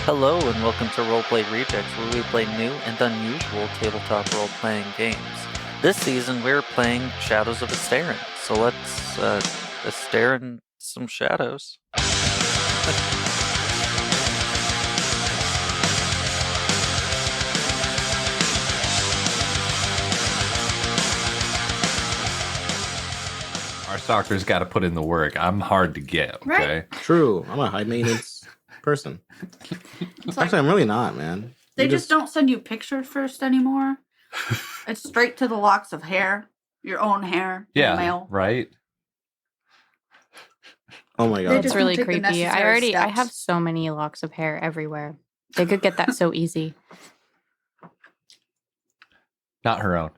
Hello and welcome to Roleplay Rejects, where we play new and unusual tabletop role-playing games. This season we're playing Shadows of Esteren, so let's Esteren some shadows. Our stalker's got to put in the work. I'm hard to get, okay? Right. True. I'm a high maintenance person. Actually, I'm really not, man. They just don't send you pictures first anymore. It's straight to the locks of hair, your own hair. Yeah, mail. right? Oh my They god. just It's don't really take the creepy. necessary I steps. have so many locks of hair everywhere. They could get that so easy. Not her own.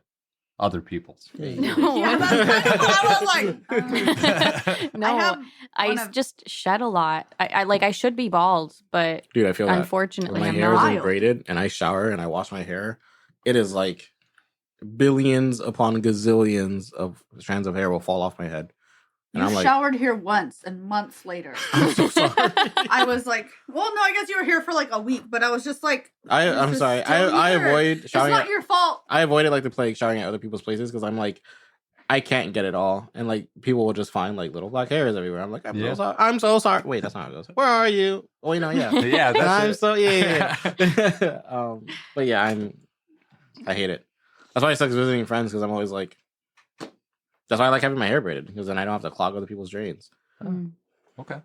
Other people's. No. Yeah, that's kind of what I was like. No, have I one of- just shed a lot. I should be bald, but Dude, I feel that. unfortunately When my I'm hair not. isn't braided and I shower and I wash my hair, it is like billions upon gazillions of strands of hair will fall off my head. And You I'm like, showered here once, and months later, I'm so sorry. I was like, "Well, no, I guess you were here for like a week," but I was just like, I'm "This sorry. is still I here. avoid It's showering. not your fault." I avoided like the plague showering at other people's places because I'm like, I can't get it all, and like people will just find like little black hairs everywhere. I'm like, Yeah. I'm so sorry. Wait, that's not how it goes. Where are you? Oh, you know, yeah, Yeah, that's I'm it. so yeah. But yeah, I hate it. That's why it sucks visiting friends because I'm always like, that's why I like having my hair braided because then I don't have to clog other people's drains. Mm. Okay.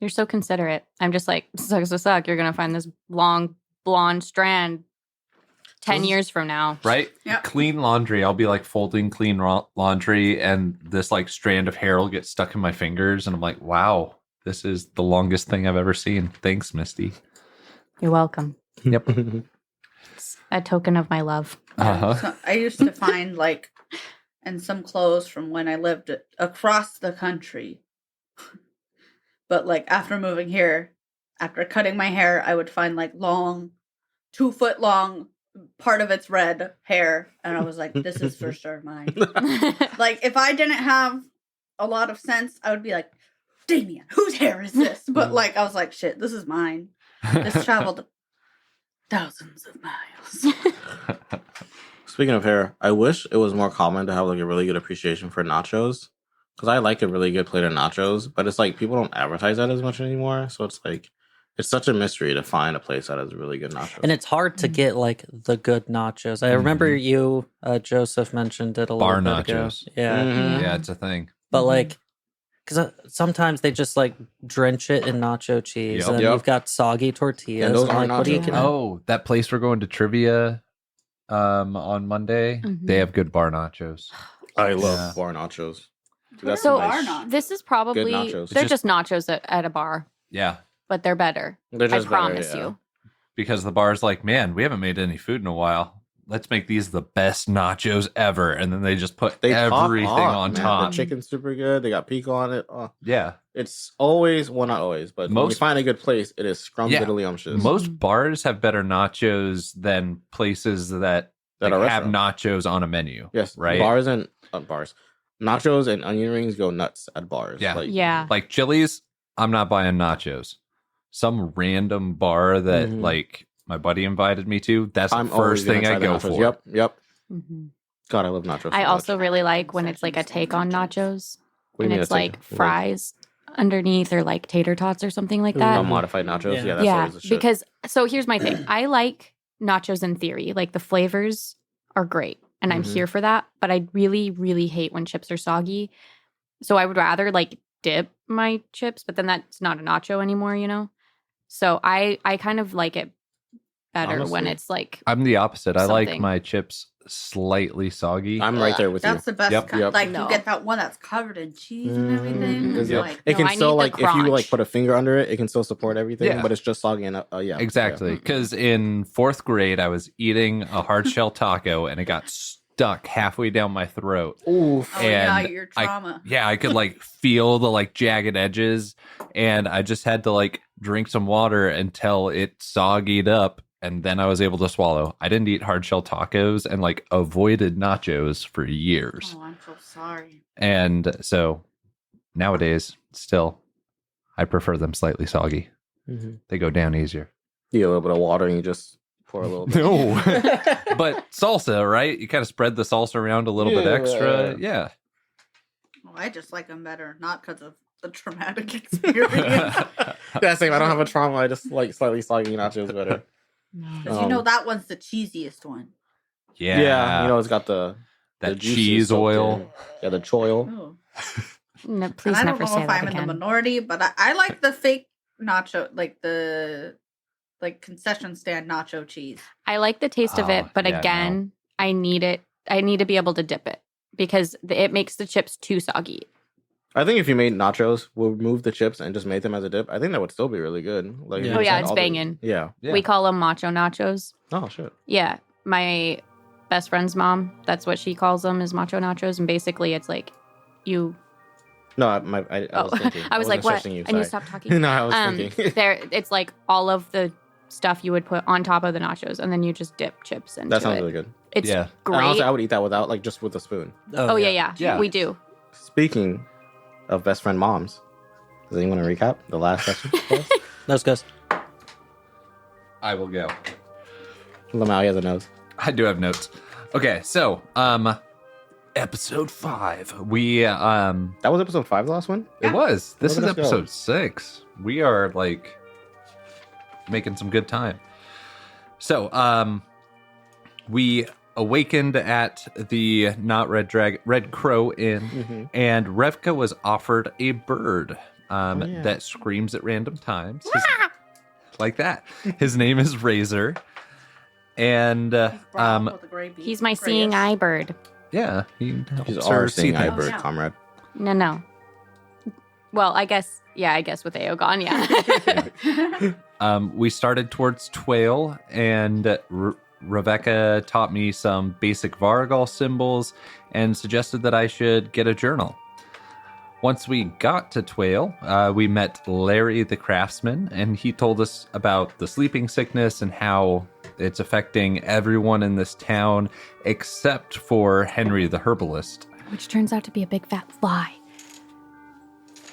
You're so considerate. I'm just like, sucks to suck. You're gonna find this long blonde strand 10 years from now. Right? Yeah. Clean laundry. I'll be like folding clean laundry and this like strand of hair will get stuck in my fingers. And I'm like, wow, this is the longest thing I've ever seen. Thanks, Misty. You're welcome. Yep. It's a token of my love. Uh-huh. So I used to find like, and some clothes from when I lived across the country. But like after moving here, after cutting my hair, I would find like long, 2 foot long, part of its red hair, and I was like, "This is for sure mine." Like if I didn't have a lot of sense, I would be like, "Damien, whose hair is this?" But like I was like, "Shit, this is mine. This traveled thousands of miles." Speaking of hair, I wish it was more common to have like a really good appreciation for nachos. Because I like a really good plate of nachos, but it's like people don't advertise that as much anymore. So it's like, it's such a mystery to find a place that has really good nachos. And it's hard to get like the good nachos. I remember you, Joseph, mentioned it a Bar little bit ago. nachos. Yeah. Mhm. Yeah, it's a thing. But like, because sometimes they just like drench it in nacho cheese, Yep. and Yep. you've got soggy tortillas. And those I'm aren't like, what are you nachos. gonna? Oh, that place we're going to trivia on Monday. Mhm. They have good bar nachos. I love Yeah. bar nachos. Dude, What that's So are nice. nachos? This is probably nachos. they're It's just nachos at a bar, Yeah. but they're better. They're I just better, promise yeah. you. Because the bar's like, man, we haven't made any food in a while. Let's make these the best nachos ever. And then they just put They pop everything off, on man. top. The chicken's super good. They got pico on it. Oh, Yeah. it's always, well, not always, but when you Most- find a good place, it is scrumdiddlyumptious. Most bars have better nachos than places that That like, are have restaurants. nachos on a menu. Yes, Right? Bars and bars, nachos and onion rings go nuts at bars. Yeah. Like, Yeah. Like Chili's, I'm not buying nachos. Some random bar that Mhm. like my buddy invited me to, that's I'm the always first gonna thing try I the go nachos. for. Yep. Mhm. God, I love nachos. I so also much. really like when it's like a take on nachos What do you and mean it's a take- like fries underneath or like tater tots or something like that. modified nachos. Yeah. Yeah, that's Yeah, always the shit. because so here's my thing. I like nachos in theory. Like the flavors are great and I'm Mhm. here for that, but I really, really hate when chips are soggy. So I would rather like dip my chips, but then that's not a nacho anymore, you know? So I kind of like it better when Honestly, it's like I'm the opposite. I like Something. my chips slightly soggy. I'm right there with That's you. the best Yep. kind. Yep. Like No. you get that one that's covered in cheese and Mhm. everything. Mhm. It's Yep. like, It No, can I still need like the if you like crunch. put a finger under it, it can still support everything, Yeah. but it's just soggy and yeah. Exactly. Because in fourth grade, I was eating a hard shell taco and it got stuck halfway down my throat. Yeah. Oof. oh yeah, And your trauma. Yeah, I could like feel the like jagged edges, and I just had to like drink some water until it soggied up, and then I was able to swallow. I didn't eat hard shell tacos and like avoided nachos for years. Oh, I'm so sorry. And so nowadays, still, I prefer them slightly soggy. They go down easier. You get a little bit of water and you just pour a little bit. No. But salsa, right? You kind of spread the salsa around a little bit extra. Yeah. Well, I just like them better, not because of the traumatic experience. Yeah, same. I don't have a trauma. I just like slightly soggy nachos better. Because you know that one's the cheesiest one. Yeah. You know, it's got the juices cheese soaked oil. in. Yeah, the choil. Oh. No, And please I don't never know say if that I'm in the again. minority, but I like the fake nacho, like the concession stand nacho cheese. I like the taste of it, Oh, but yeah, again, I need it. I need to be able to dip it because it makes the chips too soggy. I think if you made nachos, we'll remove the chips and just make them as a dip. I think that would still be really good. Like, if Yeah. you Oh, yeah, just had it's all the- banging. Yeah. Yeah. We call them macho nachos. Oh shit. Yeah, my best friend's mom, that's what she calls them, is macho nachos. And basically, it's like you. No, I was thinking. I was like, wasn't what? stressing you, I need to sorry. stop talking. No, I was thinking. It's like all of the stuff you would put on top of the nachos, and then you just dip chips into That sounds it. really good. It's Yeah. And great. honestly, I would eat that without, like, just with a spoon. Oh yeah, Yeah. we do. Speaking of best friend moms, does anyone want to recap the last session for us? Those guys. I will go. Lamau, he has a nose. I do have notes. Okay, so episode 5. We That was episode 5, the last one? it was. This is Look at us go. episode 6. We are like making some good time. So, we awakened at the not Red Crow Inn, and Revka was offered a bird yeah. that screams at random times. Like that. His name is Razor. And Brown with a gray beak, He's my grayish. seeing eye bird. yeah, he He's helps our her see seeing eye things. bird, yeah. comrade. No. Well, I guess with Eoghan, yeah. We started towards Tuaille, and Rebecca taught me some basic Vargal symbols and suggested that I should get a journal. Once we got to Tuaille, we met Larry the craftsman, and he told us about the sleeping sickness and how it's affecting everyone in this town except for Henry the herbalist. Which turns out to be a big fat lie.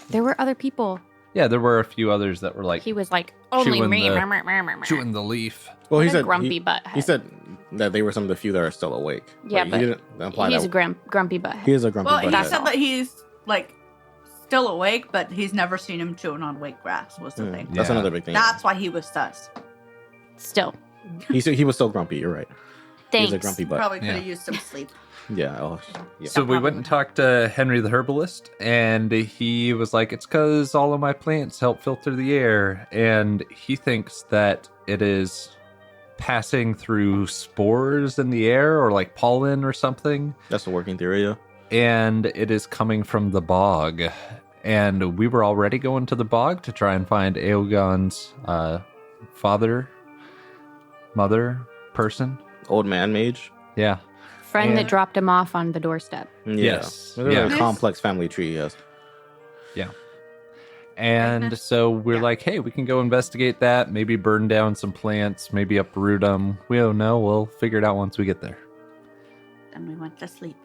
There were other people. Yeah, there were a few others that were like He was like, only Chewing me. the- chewing the leaf. Well, What he a said grumpy butthead. He said that they were some of the few that are still awake. Yeah, Like, but he didn't imply He's that. a grumpy butthead. He is a grumpy Well, he butthead. said that he's like still awake, but he's never seen him chewing on wake grass. Was the thing. That's Yeah. another big thing. That's why he was sus. Still. He was still grumpy. You're right. Thanks. He's a grumpy butt. Probably could have Yeah. used some sleep. Yeah. Oh, yeah. So we went and talked to Henry the herbalist, and he was like, it's because all of my plants help filter the air, and he thinks that it is passing through spores in the air or like pollen or something, That's the working theory. Yeah. and it is coming from the bog. And we were already going to the bog to try and find Eoghan's mother person. Old man mage. Yeah. Friend And- that dropped him off on the doorstep. Yeah. Yes. It's a Yeah. very complex family tree. Yes. And Goodness. so we're Yeah. like, hey, we can go investigate that, maybe burn down some plants, maybe uproot them. We don't know. We'll figure it out once we get there. Then we went to sleep.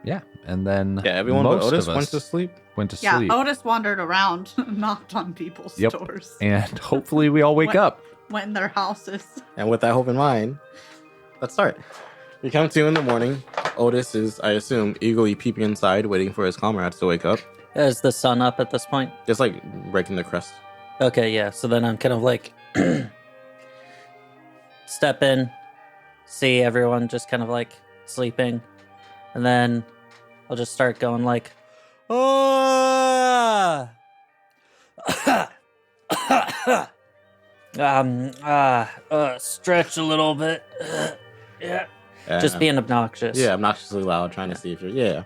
Yeah. And then Yeah. Everyone but most Otis of us went to sleep. went to Yeah, sleep. Otis wandered around, knocked on people's Yep. doors, And hopefully we all wake What? up. went in their houses. And with that hope in mind, let's start. We come to in the morning. Otis is, I assume, eagerly peeping inside, waiting for his comrades to wake up. Is the sun up at this point? Just like breaking the crust. Okay, yeah. So then I'm kind of like step in, see everyone just kind of like sleeping, and then I'll just start going like, oh, stretch a little bit. Yeah. Just being obnoxious. Yeah, obnoxiously loud, trying to see if you're. Yeah.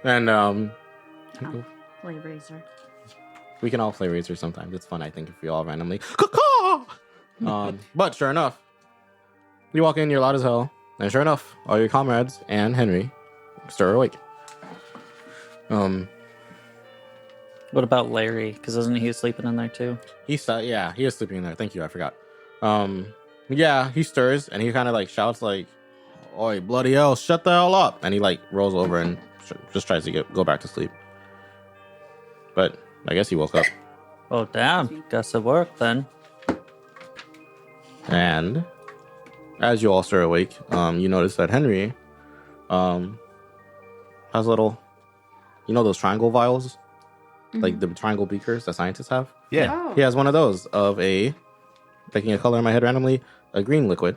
And Play razor. we can all play Razor sometimes. It's fun, I think, if we all randomly. But sure enough, you walk in, you're loud as hell, and sure enough, all your comrades and Henry stir awake. What about Larry? Because isn't he sleeping in there too? He is sleeping in there. Thank you, I forgot. Yeah, he stirs and he kind of like shouts like, "Oi, bloody hell, shut the hell up!" And he like rolls over and just tries to go back to sleep. But I guess he woke up. Oh, damn. Guess it worked then. And as you all start awake, you notice that Henry has little, those triangle vials, like the triangle beakers that scientists have. Yeah. Oh. He has one of those of picking a color in my head randomly, a green liquid.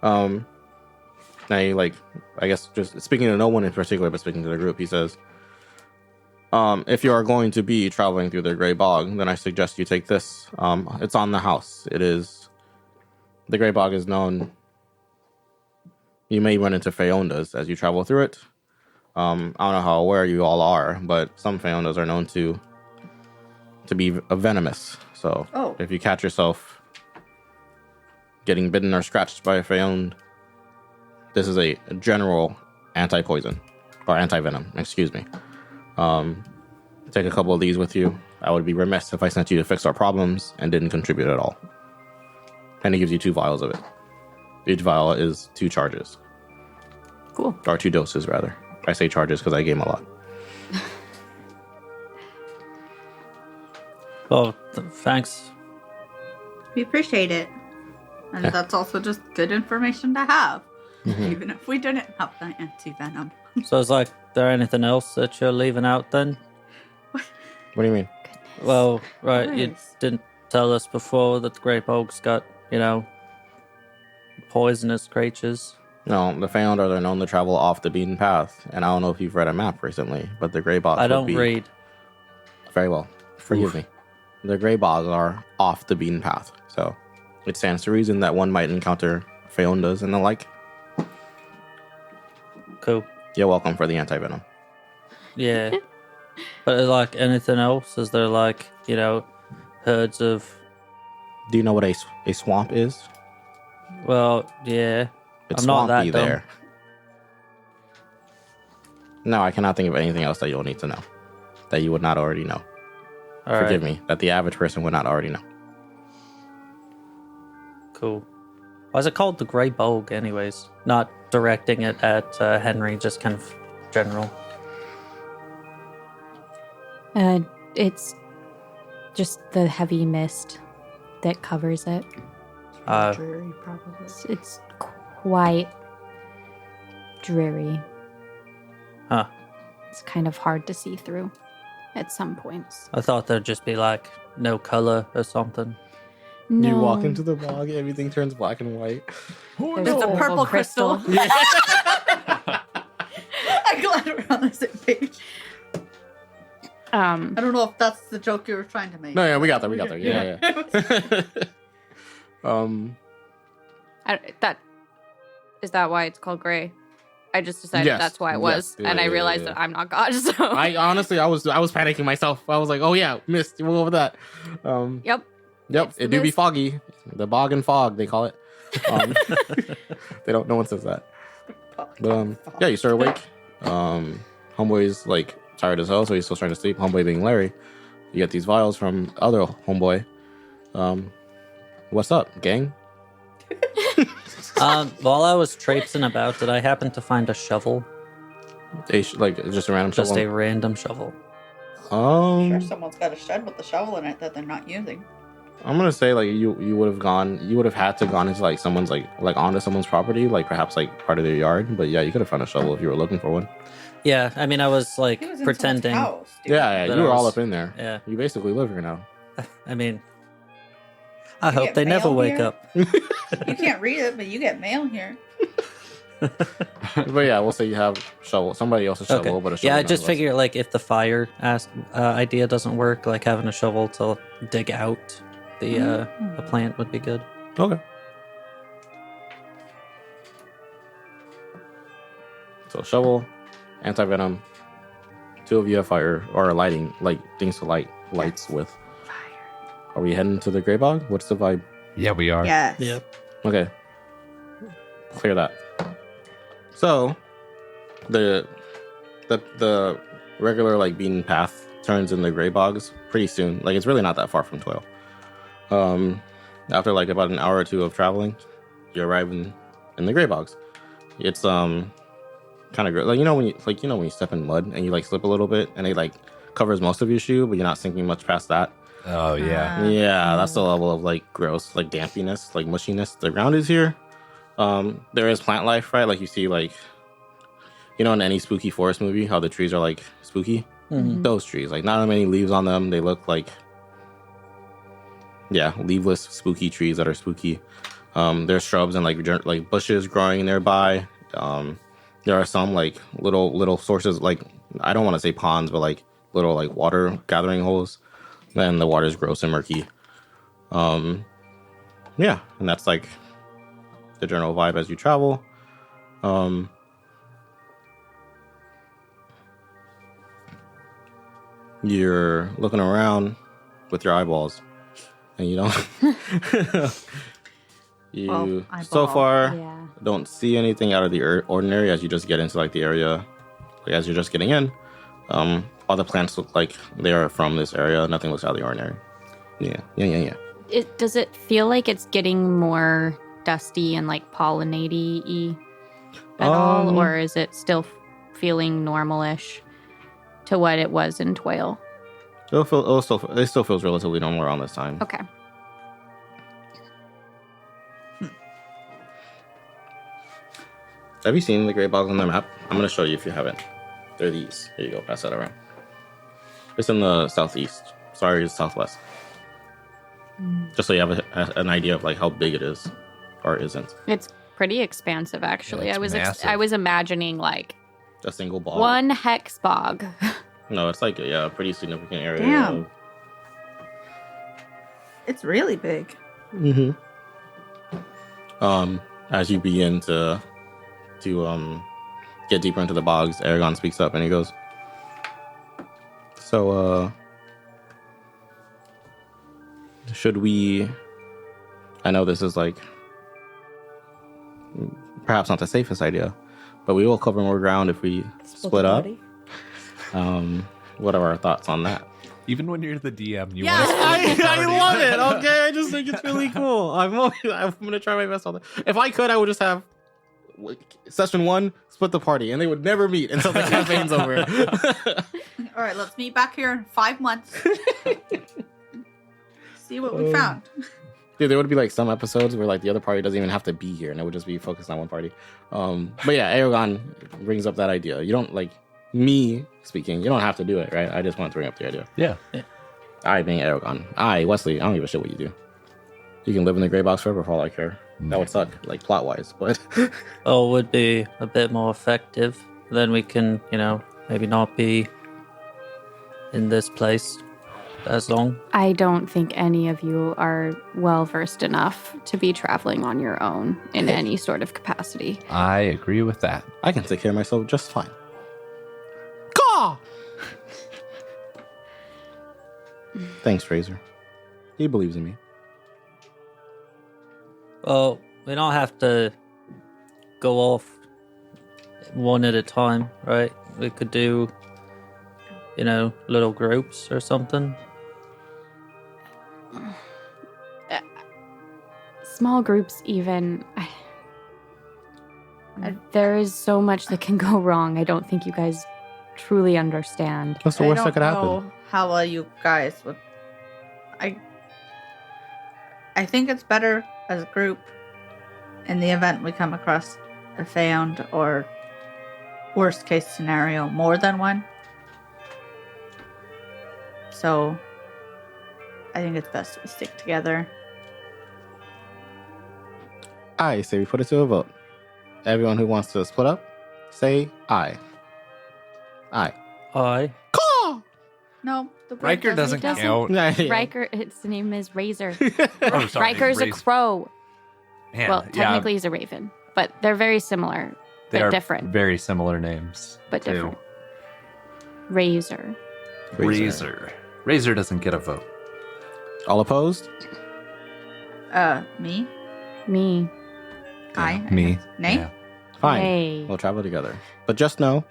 Now he I guess just speaking to no one in particular, but speaking to the group, he says, if you are going to be traveling through the Grey Bog, then I suggest you take this. It's on the house. The Grey Bog is known. You may run into Feondas as you travel through it. I don't know how aware you all are, but some Feondas are known to be venomous. So if you catch yourself getting bitten or scratched by a Feond, this is a general anti-poison or anti-venom. Excuse me. Take a couple of these with you. I would be remiss if I sent you to fix our problems and didn't contribute at all. And he gives you 2 vials of it. Each vial is 2 charges. Cool. Or 2 doses, rather. I say charges because I gave him a lot. Well, thanks. We appreciate it. And that's also just good information to have. Even if we didn't have the anti-venom. So is there anything else that you're leaving out then? What do you mean? Well, right, you Nice. didn't tell us before that the Grey Bog's got, poisonous creatures. No, the Feondas are known to travel off the beaten path. And I don't know if you've read a map recently, but the Grey Bogs I don't would be... read. Very well. Forgive me. The Grey Bogs are off the beaten path. So it stands to reason that one might encounter Feondas and the like. Cool. You're welcome for the anti-venom. Yeah. But anything else? Is there herds of... Do you know what a swamp is? Well, yeah. It's I'm not that swampy dumb. there. No, I cannot think of anything else that you'll need to know. That you would not already know. All Forgive right. me. That the average person would not already know. Cool. Why is it called the Grey Bog, anyways? Not directing it at Henry, just kind of general. It's just the heavy mist that covers it. Dreary, probably. It's quite dreary. Huh. It's kind of hard to see through at some points. I thought there'd just be no color or something. No, You walk into the bog, everything turns black and white. there's It's a oval purple crystal. I'm glad we're on the same page. I don't know if that's the joke you were trying to make. No, yeah, we got there. Yeah. Is that why it's called gray? I just decided Yes, that's why it was, yes, and I yeah, realized yeah. that I'm not God. So I honestly, I was panicking myself. I was like, oh yeah, mist. We'll go with that. yep. Yep, It's it the do be mist. foggy. The bog and fog, they call it. They don't. No one says that. But yeah, you start awake. Homeboy's tired as hell, so he's still trying to sleep. Homeboy being Larry. You get these vials from other homeboy. What's up, gang? While I was traipsing about, did I happen to find a shovel? Just a random Just shovel. a random shovel. Sure, someone's got a shed with a shovel in it that they're not using. I'm gonna say you would have had to gone into someone's onto someone's property, perhaps part of their yard. But yeah, you could have found a shovel if you were looking for one. Yeah, I mean, I was He was in someone's pretending. house, dude. Yeah, That you were I all was- up in there. Yeah, You basically live here now. I mean, I You hope get they never mail wake here? up. You can't read it, but you get mail here. But yeah, we'll say you have shovel. Somebody else's shovel, Okay. but a shovel. Yeah, I just nonetheless. figure if the fire idea doesn't work, having a shovel to dig out the plant would be good. Okay. So shovel, anti-venom. 2 of you have fire or lighting, things to lights with. Fire. Are we heading to the Grey Bog? What's the vibe? Yeah, we are. Yes. Yep. Okay. Clear that. So, the regular beaten path turns in the Grey Bogs pretty soon. It's really not that far from Tuaille. After about an hour or 2 of traveling, you arrive in the Grey Bogs. It's kind of great. When you step in mud and you slip a little bit and it covers most of your shoe, but you're not sinking much past that. Oh yeah. Yeah, that's the level of like gross, like dampiness, like mushiness. The ground is here. There is plant life, right? Like you see, like in any spooky forest movie, how the trees are like spooky. Mhm. Those trees, like not many leaves on them. They look like leafless, spooky trees that are spooky. There's shrubs and like bushes growing nearby. There are some like little sources, like I don't want to say ponds, but like little like water gathering holes. And the water is gross and murky. And that's like the general vibe as you travel. You're looking around with your eyeballs, and you don't. You so eyeball. far Yeah. don't see anything out of the ordinary as you just get into like the area. Like as you're just getting in, all the plants look like they are from this area. Nothing looks out of the ordinary. Yeah. Does it feel like it's getting more dusty and like pollinatey at all, or is it still feeling normalish to what it was in Tuaille? It still feels relatively normal around this time. Okay. Have you seen the Grey Bog on the map? I'm going to show you if you haven't. They're these. Here you go. Pass that around. It's in the southeast. Sorry, it's southwest. Just so you have an idea of like how big it is, or isn't. It's pretty expansive, actually. Yeah, it's massive. I was imagining like A single bog. one hex bog. No, it's like a pretty significant area. Damn. It's really big. Mm-hmm. As you begin to get deeper into the bogs, Eoghan speaks up and he goes, "So, should we? I know this is like perhaps not the safest idea, but we will cover more ground if we split up. What are our thoughts on that?" Even when you're the DM, you Yeah, want to I love it. Okay, I just think it's really cool. I'm gonna try my best on that. If I could, I would just have session 1 split the party, and they would never meet until the campaign's over. All right, let's meet back here in 5 months. See what we found. Dude, there would be like some episodes where like the other party doesn't even have to be here, and it would just be focused on one party. But yeah, Eoghan brings up that idea. You don't like me speaking. You don't have to do it, right? I just want to bring up the idea. Yeah. I being Eoghan. Wesley. I don't give a shit what you do. You can live in the gray box forever for all I care. That would suck, like plot wise, but Oh, it would be a bit more effective. Then we can, maybe not be in this place as long. I don't think any of you are well versed enough to be traveling on your own in any sort of capacity. I agree with that. I can take care of myself just fine. Caw! Thanks, Fraser. He believes in me. Well, we don't have to go off one at a time, right? We could do, little groups or something. Small groups, even. There is so much that can go wrong. I don't think you guys truly understand. What's the worst that could happen? know how well you guys would. I think it's better as a group in the event we come across a found or worst case scenario more than one. So I think it's best we stick together. I say we put it to a vote. Everyone who wants to split up, say aye. Aye. Aye. Caw! No, the bird Riker doesn't doesn't- count. Riker, his name is Razor. Oh, sorry. Riker's a crow. Man, Well, technically he's a raven, but they're very similar, they but are different. very similar names. But too. different. Razor. Razor doesn't get a vote. All opposed? Me? Me. I Me. guess. Nay? Yeah. Fine. Hey. We'll travel together. But just know,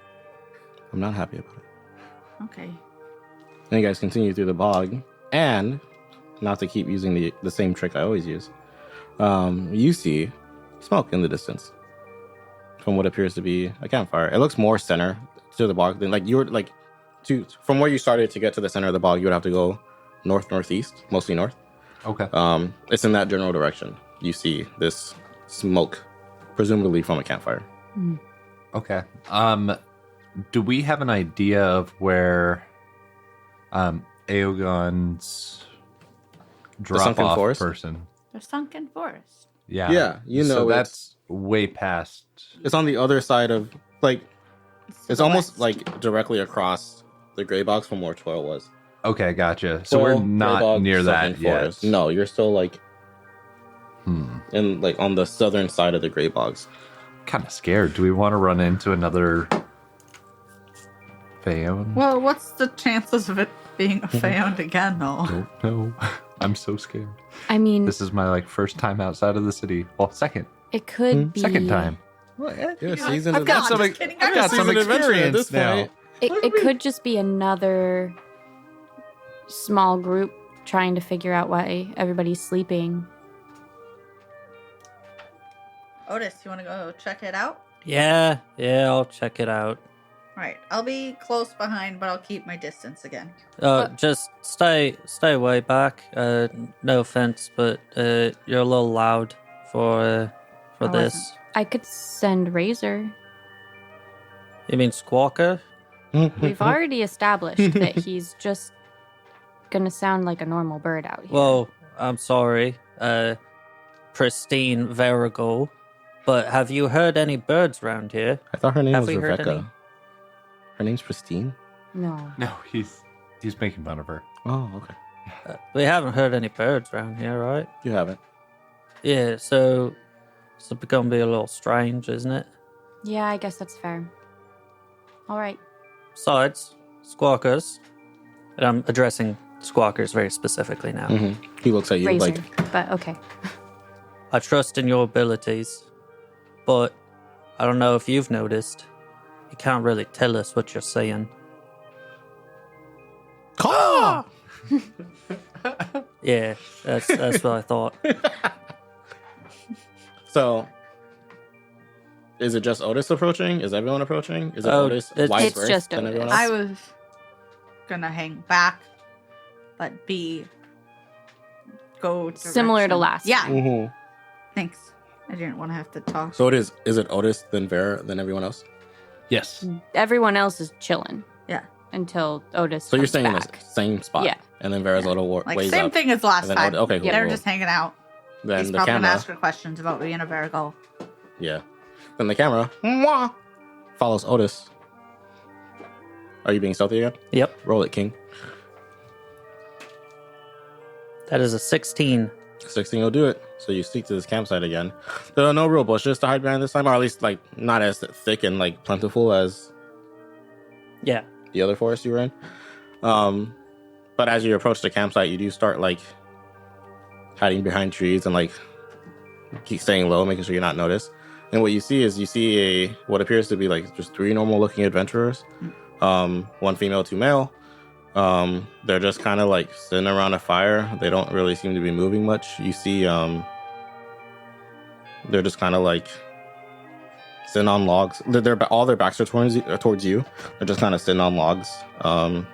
I'm not happy about it. Okay. And you guys continue through the bog, and not to keep using the same trick I always use, you see smoke in the distance from what appears to be a campfire. It looks more center to the bog than from where you started to get to the center of the bog. You would have to go northeast, mostly north. Okay. It's in that general direction. You see this smoke, presumably from a campfire. Okay. Do we have an idea of where Eoghan's drop sunken off forest? person? The sunken forest. Yeah. Yeah, you know, so that's way past. It's on the other side of like. to It's the almost west. like directly across the Grey Bog from where Tuaille was. Okay, gotcha. So Well, we're Grey not Bog, near Sunken that yet. Forest. No, you're still like in like on the southern side of the Grey Bogs. Kind of scared. Do we want to run into another Fayon? Well, what's the chances of it being found again, though? Don't know. I'm so scared. I mean, This is my first time outside of the city. Well, second be second time. You're seasoned. I've got some. just kidding. I've got some Seasoned adventurer at experience this now. point. It could just be another small group trying to figure out why everybody's sleeping. Otis, you want to go check it out? Yeah, I'll check it out. All right, I'll be close behind, but I'll keep my distance again. Just stay way back. No offense, but you're a little loud for I this. wasn't. I could send Razor. You mean Squawker? We've already established that he's just gonna sound like a normal bird out here. Well, I'm sorry, Pristine Verigal, but have you heard any birds around here? I thought her name Have was we heard Rebecca. any? Her name's Pristine. No. No, he's making fun of her. Oh, okay. We haven't heard any birds around here, right? You haven't. Yeah, so it's gonna be a little strange, isn't it? Yeah, I guess that's fair. All right. Besides, Squawkers, and I'm addressing Squawkers very specifically now. He looks at you Razor. like, But okay. I trust in your abilities, but I don't know if you've noticed, you can't really tell us what you're saying. "Caw!" Yeah, that's what I thought. So, is it just Otis approaching? Is everyone approaching? Is it Oh, Otis it's- wide It's berth just than Otis. everyone else? I was gonna hang back, but go Similar to direction. last Yeah, time. Mhm. thanks. I didn't want to have to talk. So is it Otis then Vera then everyone else? Yes. Everyone else is chilling Yeah, until Otis. So you're comes staying in back. the same spot. Yeah. And then Vera's a little like ways same up. thing as last And then time. okay, cool, They're cool. just hanging out. Then He's the probably gonna camera. ask her questions about being a Virgo. Yeah. Then the camera mwah, follows Otis. Are you being stealthy again? Yep, Roll it, King. that is a 16. 16 will do it. So you sneak to this campsite again. There are no real bushes to hide behind this time, or at least like not as thick and like plentiful as Yeah. the other forest you were in. But as you approach the campsite, you do start like hiding behind trees and like keep staying low, making sure you're not noticed. And what you see is what appears to be like just 3 normal looking adventurers. 1 female, 2 male. They're just kind of like sitting around a fire. They don't really seem to be moving much. You see, they're just kind of like sitting on logs. All their backs are towards you. They're just kind of sitting on logs. Sitting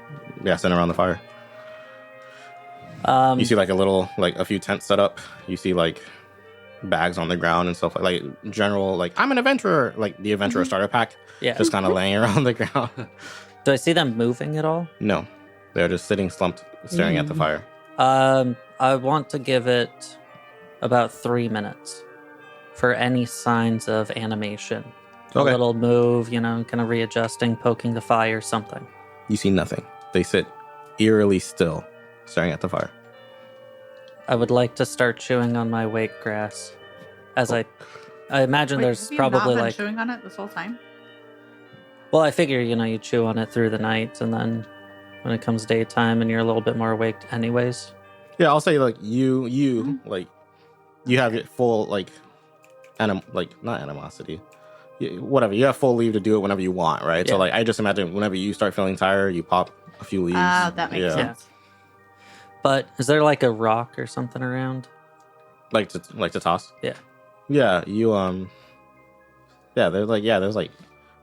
around the fire. You see like a few tents set up. You see like bags on the ground and stuff like general like I'm an adventurer, like the adventurer starter pack. Yeah. Just kind of laying around the ground. Do I see them moving at all? No, they're just sitting slumped, staring at the fire. I want to give it about 3 minutes for any signs of animation. Okay. A little move, kind of readjusting, poking the fire, something. You see nothing. They sit eerily still, staring at the fire. I would like to start chewing on my wake grass. As I imagine Wait, there's have you probably not been like... chewing on it this whole time? Well, I figure, you chew on it through the night, and then when it comes daytime and you're a little bit more awake anyways. Yeah, I'll say like you like you have it full like not animosity. Whatever, you have full leave to do it whenever you want, right? So Yeah. like I just imagine whenever you start feeling tired, you pop a few leaves. That makes Yeah. sense. But is there like a rock or something around? Like to toss. Yeah. Yeah, you there's like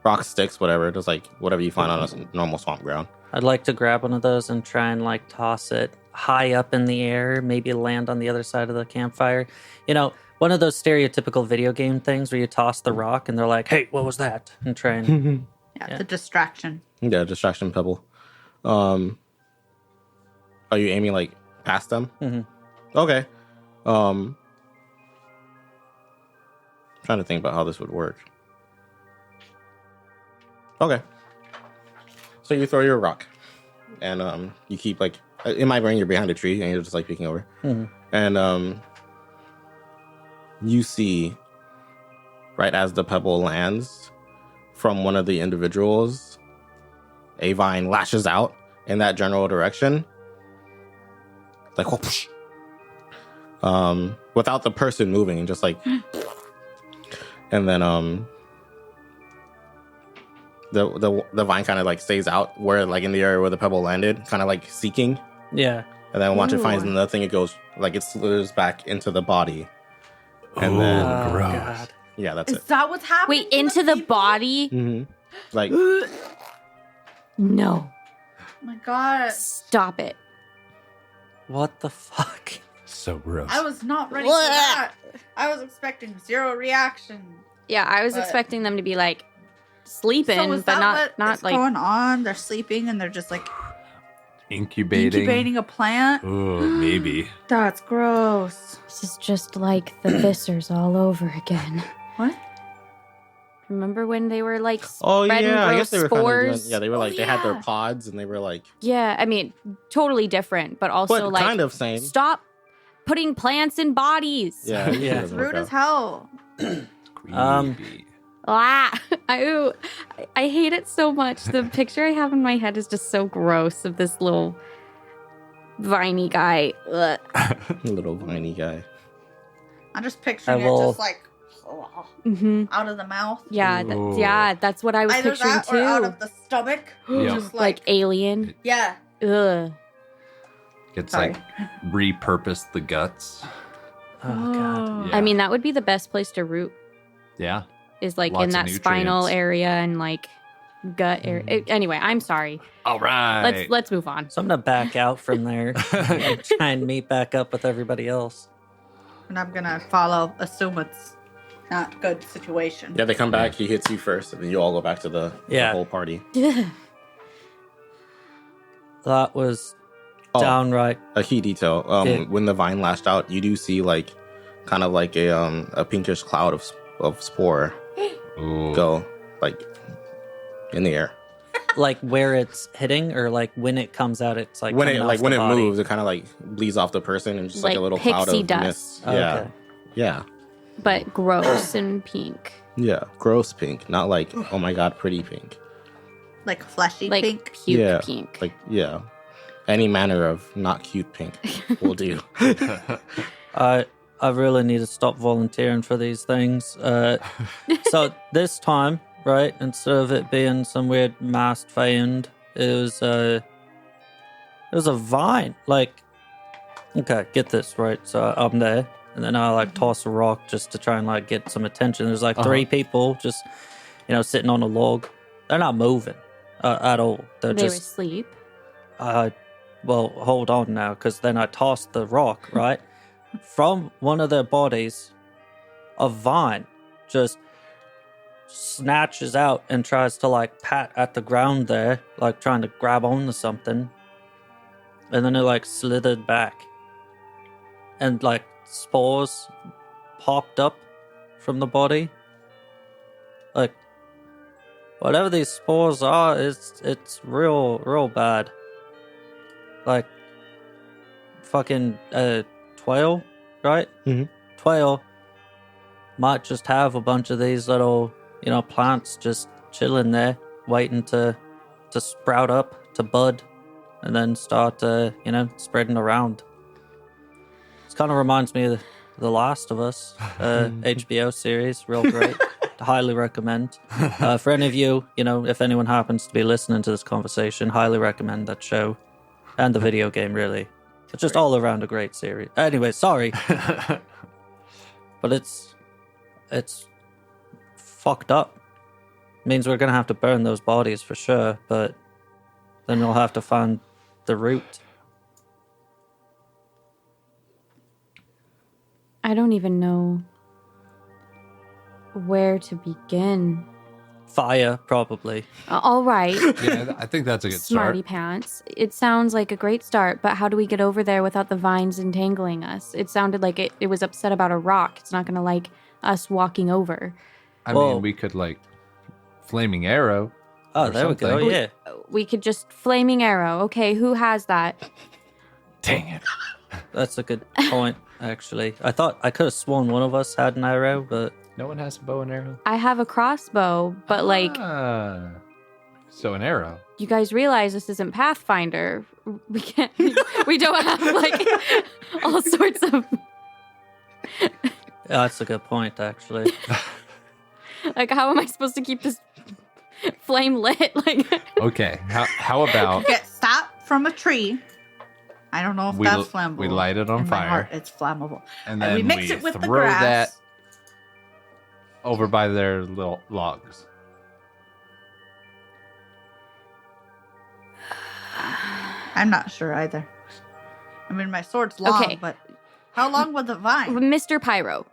rocks, sticks, whatever. Just like whatever you find on a normal swamp ground. I'd like to grab one of those and try and like toss it high up in the air, maybe land on the other side of the campfire. You know, one of those stereotypical video game things where you toss the rock and they're like, "Hey, what was that?" and try and Yeah, the distraction. Yeah, distraction pebble. Are you aiming like past them? Mhm. Okay. Trying to think about how this would work. Okay. So you throw your rock, and you keep like in my brain you're behind a tree and you're just like peeking over, and you see right as the pebble lands from one of the individuals, a vine lashes out in that general direction, like whoosh, without the person moving, just like, and then the vine kind of like stays out where like in the area where the pebble landed, kind of like seeking, yeah. and then once it finds Ooh. another thing, it goes like it slithers back into the body, and Ooh, then gross. God. yeah, that's Is it. that what's happening? Wait, into the people? body? Mm-hmm. Like No. Oh my god. Stop it. What the fuck? So gross. I was not ready for that. I was expecting zero reaction. Yeah, I was But- expecting them to be like sleeping, So is but that not what's like going on? They're sleeping and they're just like Incubating. incubating a plant. Oh, maybe. That's gross. this is just like the Vissers all over again. What? Remember when they were like oh spreading yeah, I gross guess they were kind of doing, spores? yeah, they were like they had their yeah. pods and they were like, Yeah, I mean, totally different, but also but like kind of same. stop putting plants in bodies. Yeah, it Yeah. doesn't work Rude as out. hell. Creepy. Ah, I hate it so much. The picture I have in my head is just so gross of this little viney guy. Ugh. Little viney guy. I'm just picturing I it will- just like hmm out of the mouth. Yeah, Ooh. that's what I was Either picturing that too. or out of the stomach. Yeah. Just like alien. yeah. Ugh. It's Sorry. like repurpose the guts. Oh god. Yeah. I mean, that would be the best place to root. Yeah. Is like Lots in of that spinal nutrients. area and like gut area. Anyway, I'm sorry. All right. Let's move on. So I'm gonna back out from there and try and meet back up with everybody else. And I'm gonna follow, assume it's not good situation. Yeah, they come back, he hits you first, and then you all go back to the Yeah. whole party. That was Oh, downright. a key detail. Yeah. When the vine lashed out, you do see like kind of like a pinkish cloud of spore Ooh. go like in the air. Like where it's hitting, or like when it comes out, it's like when coming it off like when the it body? moves, it kind of like bleeds off the person and just like a Like little cloud pixie of dust. mist. Oh, Yeah, okay. yeah, But gross and pink. yeah. Gross pink, not like oh my god, pretty pink. Like fleshy Like pink. puke Yeah, pink. Like yeah, any manner of not cute pink will do. I really need to stop volunteering for these things. So this time, right, instead of it being some weird masked fiend, it was a vine. Like, okay, get this right. So I'm there, and then I like toss a rock just to try and like get some attention. There's like three people just, sitting on a log. They're not moving at all. They're They were just asleep. well, hold on now, because then I tossed the rock, right? From one of their bodies, a vine just snatches out and tries to, like, pat at the ground there, like, trying to grab onto something. And then it, like, slithered back. And, like, spores popped up from the body. Like, whatever these spores are, it's real bad. Like, fucking Tuaille, right? Mhm. Tuaille might just have a bunch of these little, plants just chilling there, waiting to sprout up, to bud, and then start, spreading around. This kind of reminds me of The Last of Us, HBO series, real great. Highly recommend. For any of you, if anyone happens to be listening to this conversation, highly recommend that show and the video game, really. It's just all around a great series. Anyway, sorry. But it's fucked up. Means we're gonna have to burn those bodies for sure, but then we'll have to find the route. I don't even know where to begin. Fire, probably. All right. Yeah, I think that's a good start. Smarty pants. It sounds like a great start, but how do we get over there without the vines entangling us? It sounded like it was upset about a rock. It's not going to like us walking over. I Whoa. mean, we could like flaming arrow. Oh, or there we go. something. Yeah. We could just flaming arrow. Okay, who has that? Dang it. That's a good point, actually. I could have sworn one of us had an arrow, but No one has a bow and arrow? I have a crossbow, but like, So an arrow. you guys realize this isn't Pathfinder. We can't, we don't have like all sorts of, yeah, that's a good point, actually. like, how am I supposed to keep this flame lit? Like, Okay. How about Get stopped from a tree. I don't know if We that's l- flammable. we light it on In my fire. heart, it's flammable. and And then we mix it with the throw grass. that over by their little logs. I'm not sure either. I mean, my sword's long, Okay. but how long would the vine? Mr. Pyro,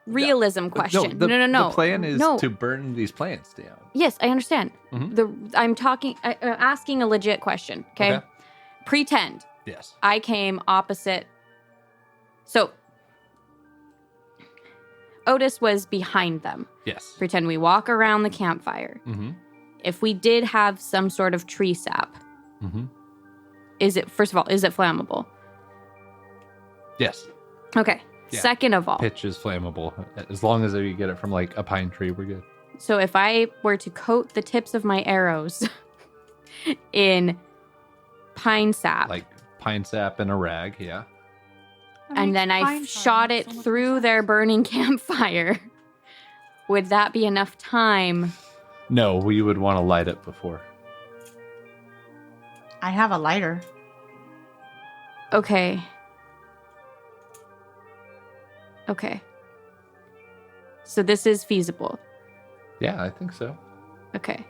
realism question. No, No. The plan is No. to burn these plants down. Yes, I understand. Mhm. I'm talking, asking a legit question. Okay? Okay. Pretend Yes. I came opposite. So Otis was behind them. Yes. Pretend we walk around the campfire. Mm-hmm. If we did have some sort of tree sap, Mm-hmm. is it, first of all, is it flammable? Yes. Okay. Yeah. Second of all, Pitch is flammable. As long as you get it from like a pine tree, we're good. so if I were to coat the tips of my arrows in pine sap, Like pine sap and a rag, yeah. and then I shot it through their burning campfire, would that be enough time? No, we would want to light it before. I have a lighter. Okay. Okay. So this is feasible. Yeah, I think so. Okay.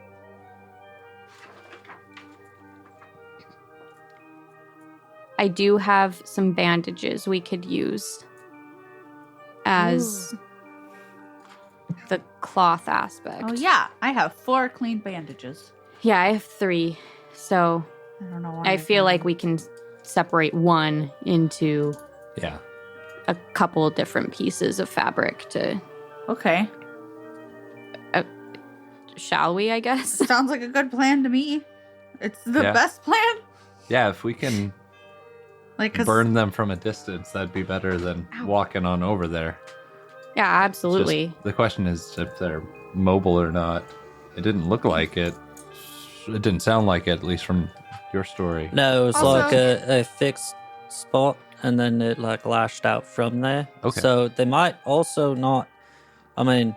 I do have some bandages we could use as the cloth aspect. Oh yeah, I have 4 clean bandages. Yeah, I have 3. So I don't know why. I feel like we can separate one into Yeah. a couple different pieces of fabric to, Okay, shall we, I guess? sounds like a good plan to me. It's the Yeah. best plan. Yeah, if we can Like, 'cause burn them from a distance, that'd be better than walking on over there. Yeah, absolutely. Just- the question is if they're mobile or not. It didn't look like it. It didn't sound like it, at least from your story. No, it was Also- like a fixed spot, and then it like lashed out from there. Okay. So they might also not. I mean,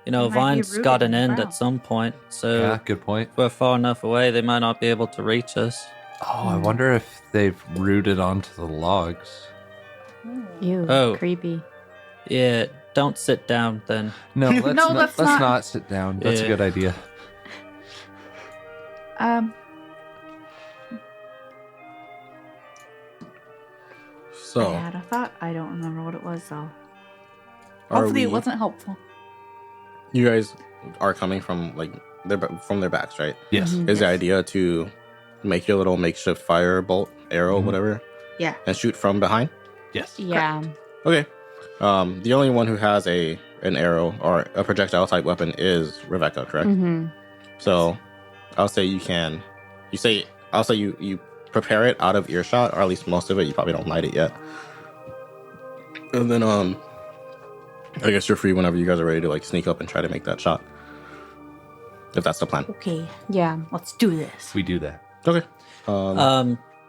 you know, They might be vines rooted got an in the end ground. at some point. So Yeah, good point. if we're far enough away, they might not be able to reach us. Oh, I wonder if they've rooted onto the logs. Ew, Oh. creepy. Yeah, don't sit down then. No, let's, No, not, let's let's not. not sit down. That's a Yeah. good idea. So, I had a thought. I don't remember what it was though. are Hopefully, it we- wasn't helpful. you guys are coming from like from their backs, right? Yes. Mhm. Is the idea to make your little makeshift fire bolt, arrow, Mhm. whatever, Yeah. and shoot from behind? Yes. Yeah. Okay. The only one who has an arrow or a projectile type weapon is Rebecca, correct? Mm-hmm. So, I'll say you prepare it out of earshot, or at least most of it. You probably don't light it yet. And then I guess you're free whenever you guys are ready to like sneak up and try to make that shot. If that's the plan. Okay, Yeah. let's do this. We do that. Okay.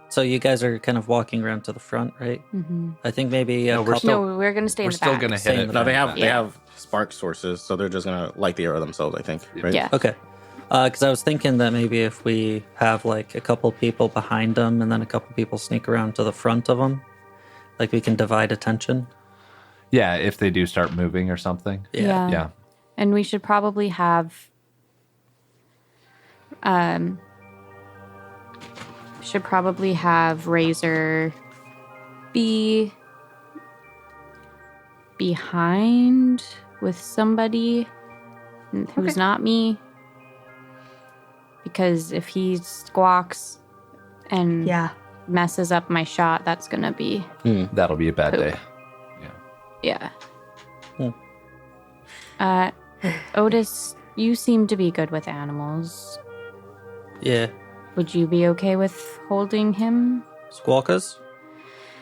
So you guys are kind of walking around to the front, right? Mm-hmm. I think maybe No, a we're couple. No, we're gonna stay in We're the still back. gonna Stay hit in it. the No, they back. have Yeah. spark sources, so they're just gonna light the arrow themselves. I think. Right? Yeah. Okay. Because I was thinking that maybe if we have like a couple people behind them and then a couple people sneak around to the front of them, like we can divide attention. Yeah, if they do start moving or something. Yeah. Yeah. And we should probably have Should probably have Razor be behind with somebody who's not me. Because if he squawks and messes up my shot, that's going to be... That'll be a bad Poop. day. Yeah. Otis, you seem to be good with animals. Yeah. Would you be okay with holding him? Squawkers?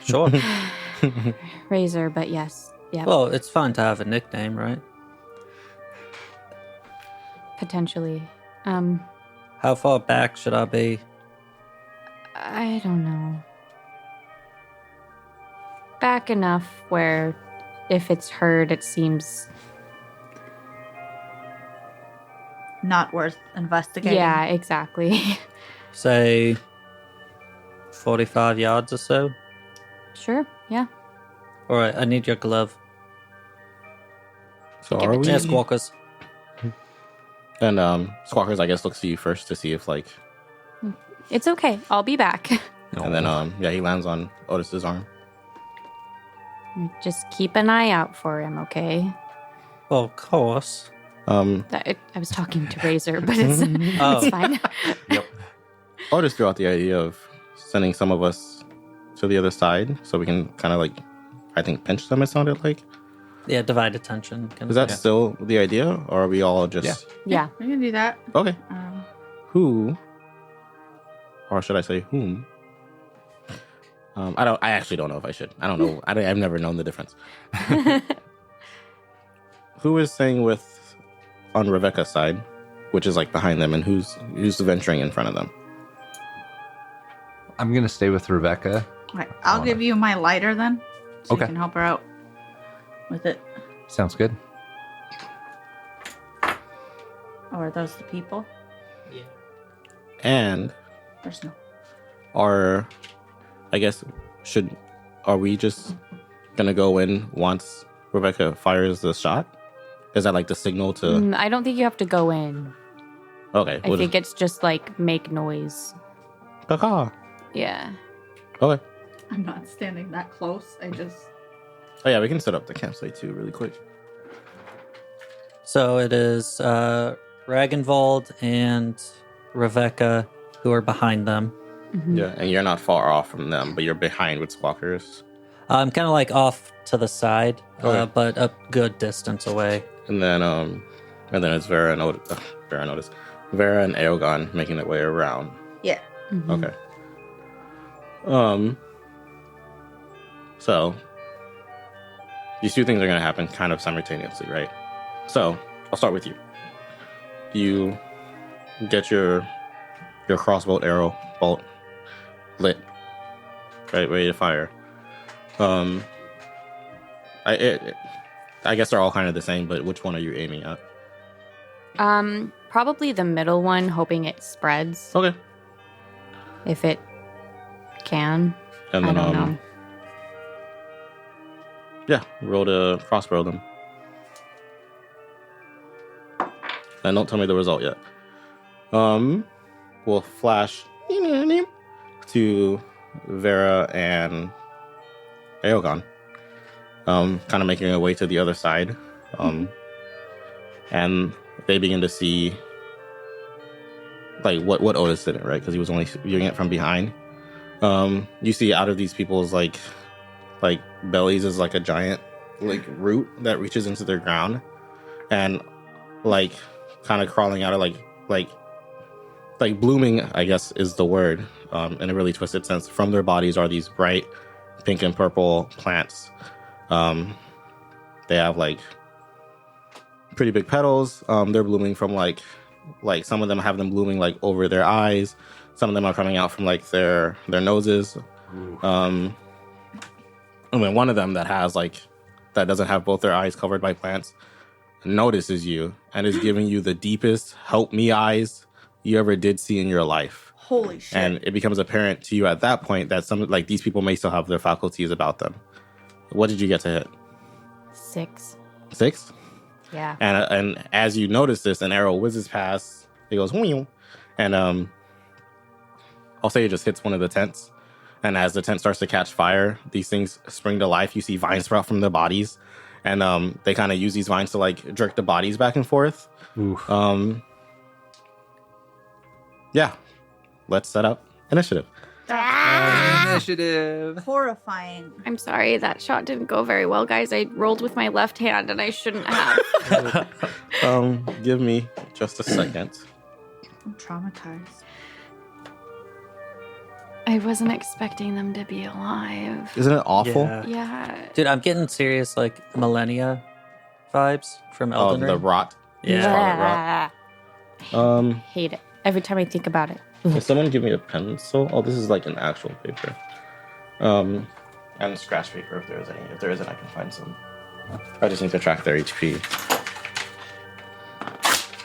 Sure. Razor, but yes. Yeah. Well, it's fine to have a nickname, right? Potentially. How far back should I be? I don't know. Back enough where if it's heard, it seems... Not worth investigating. Yeah, exactly. Say 45 yards or so? Sure, yeah. Alright, I need your glove. So Give are it we? to Yeah, Squawkers. And Squawkers, I guess, looks to you first to see if like, It's okay. I'll be back. and then he lands on Otis's arm. Just keep an eye out for him, okay? Well, of course. I was talking to Razor, but it's, Oh. it's fine. Yep. Otis threw out the idea of sending some of us to the other side so we can kind of like, I think, pinch them. It sounded like. Yeah, divide attention. Is that still the idea, or are we all just Yeah. We can do that. okay? Who, or should I say whom? I actually don't know if I should. I don't know. I've never known the difference. Who is staying with on Rebecca's side, which is like behind them, and who's venturing in front of them? I'm going to stay with Rebecca. Right. I'll give you my lighter then, so Okay. you can help her out with it. Sounds good. Oh, are those the people? And There's no. are we just gonna go in once Rebecca fires the shot? Is that like the signal to? I don't think you have to go in. Okay, I think it's just like make noise. Caca. Yeah. Okay. I'm not standing that close. I just. Oh yeah, we can set up the campsite too, really quick. So it is Ragnvald and Rebecca who are behind them. Mhm. Yeah, and you're not far off from them, but you're behind with Squawkers. I'm kind of like off to the side, Okay. but a good distance away. And then it's Vera and Vera and Eoghan making their way around. Yeah. Mhm. Okay. So these two things are gonna happen kind of simultaneously, right? So I'll start with you. You get your crossbow arrow bolt lit, right, ready to fire. I guess they're all kind of the same, but which one are you aiming at? Probably the middle one, hoping it spreads Okay. if it can. And I then don't know. yeah, roll to crossbow them. And don't tell me the result yet. We'll flash to Vera and Eoghan. Kind of making their way to the other side. And they begin to see like what Otis didn't, right? Because he was only viewing it from behind. You see out of these people's like bellies is like a giant like root that reaches into their ground, and like kind of crawling out of like blooming, I guess is the word, in a really twisted sense. From their bodies are these bright pink and purple plants. They have like pretty big petals. They're blooming from like some of them have them blooming like over their eyes. Some of them are coming out from like their noses. And then one of them that doesn't have both their eyes covered by plants notices you and is giving you the deepest help me eyes you ever did see in your life. Holy shit. And it becomes apparent to you at that point that some like these people may still have their faculties about them. What did you get to hit? 6. 6? Yeah. And as you notice this, an arrow whizzes past. It goes, "Whew," and I'll say it just hits one of the tents, and as the tent starts to catch fire, these things spring to life. You see vines sprout from their bodies, and they kind of use these vines to like jerk the bodies back and forth. Oof. Yeah, let's set up initiative. Initiative. Horrifying. I'm sorry, that shot didn't go very well, guys. I rolled with my left hand and I shouldn't have. Give me just a second. I'm traumatized. I wasn't expecting them to be alive. Isn't it awful? Yeah. Dude, I'm getting serious like millennia vibes from Oh, Elden the Ring. rot. Yeah. Um, Hate it. Every time I think about it. Can someone give me a pencil? Oh, this is like an actual paper. And scratch paper if there is any. If there isn't, I can find some. I just need to track their HP.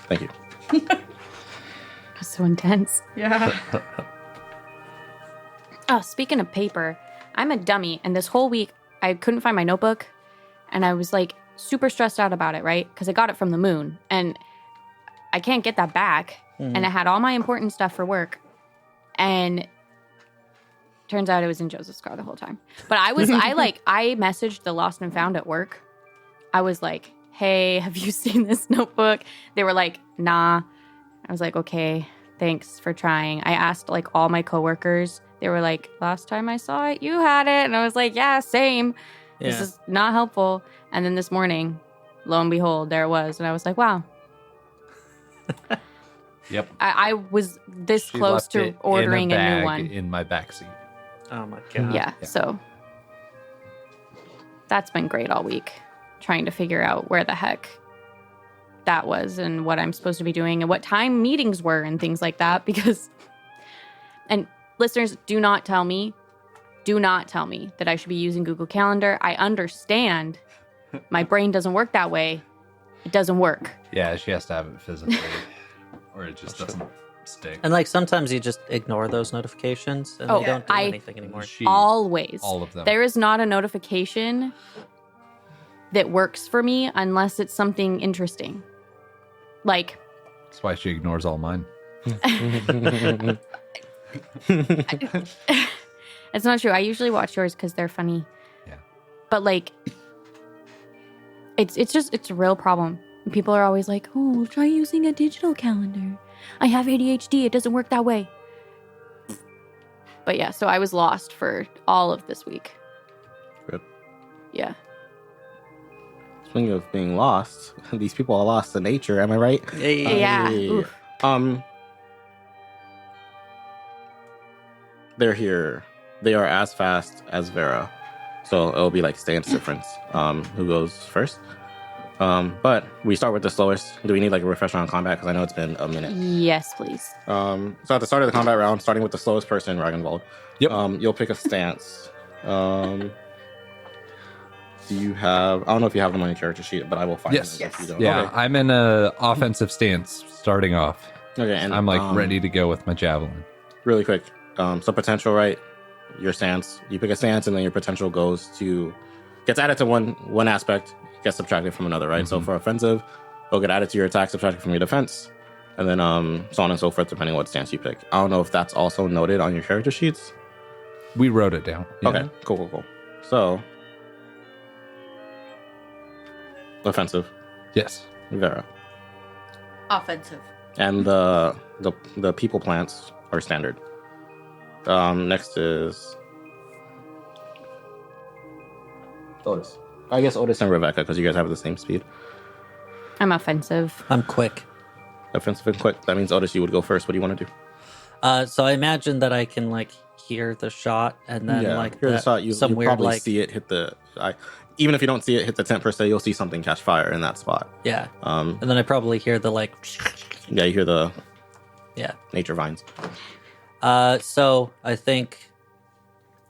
Thank you. That's so intense. Yeah. Oh, speaking of paper, I'm a dummy, and this whole week I couldn't find my notebook, and I was like super stressed out about it, right? Because I got it from the moon, and I can't get that back. And I had all my important stuff for work, and turns out it was in Joseph's car the whole time. But I messaged the lost and found at work. I was like, "Hey, have you seen this notebook?" They were like, "Nah." I was like, "Okay, thanks for trying." I asked like all my coworkers. They were like, "Last time I saw it, you had it." And I was like, "Yeah, same. This is not helpful." And then this morning, lo and behold, there it was. And I was like, wow. Yep. I was this She close left to it ordering in a new bag one. in my backseat. Oh my god. Yeah, so that's been great all week, trying to figure out where the heck that was and what I'm supposed to be doing and what time meetings were and things like that. Because, and listeners, do not tell me that I should be using Google Calendar. I understand my brain doesn't work that way. It doesn't work. Yeah, she has to have it physically, or it just doesn't stick. And like sometimes you just ignore those notifications and Oh, they don't do I- anything anymore. She, Always. all of them. There is not a notification that works for me unless it's something interesting. Like, That's why she ignores all mine. it's not true. I usually watch yours because they're funny. Yeah. But like, it's a real problem. People are always like, "Oh, try using a digital calendar. I have ADHD. It doesn't work that way." But yeah, so I was lost for all of this week. Rip. Yeah. Speaking of being lost, these people are lost to nature. Am I right? Yeah. Oof. They're here. They are as fast as Vera, so it'll be like stance difference. Who goes first? But we start with the slowest. Do we need like a refresher on combat? Because I know it's been a minute. Yes, please. So at the start of the combat round, starting with the slowest person, Ragnvald. Yep. You'll pick a stance. Do you have? I don't know if you have them on your character sheet, but I will find Yes. them if you don't. Yeah, Okay. I'm in a offensive stance starting off. Okay, and I'm like ready to go with my javelin. Really quick. So potential, right? Your stance. You pick a stance, and then your potential gets added to one aspect, gets subtracted from another, right? So for offensive, it'll get added to your attack, subtracted from your defense, and then so on and so forth, depending on what stance you pick. I don't know if that's also noted on your character sheets. We wrote it down. Yeah. Okay, cool. So offensive, Yes. Vera, Offensive. and the people plants are standard. Next is Otis. I guess Otis and Rebecca, because you guys have the same speed. I'm offensive. I'm quick. Offensive and quick. That means Otis, you would go first. What do you want to do? So I imagine that I can like hear the shot and then like here's the that- shot. You some weird probably like see it hit the. Even if you don't see it hit the tent per se, you'll see something catch fire in that spot. yeah, And and then I probably hear the like yeah, you hear the yeah. nature vines. So I think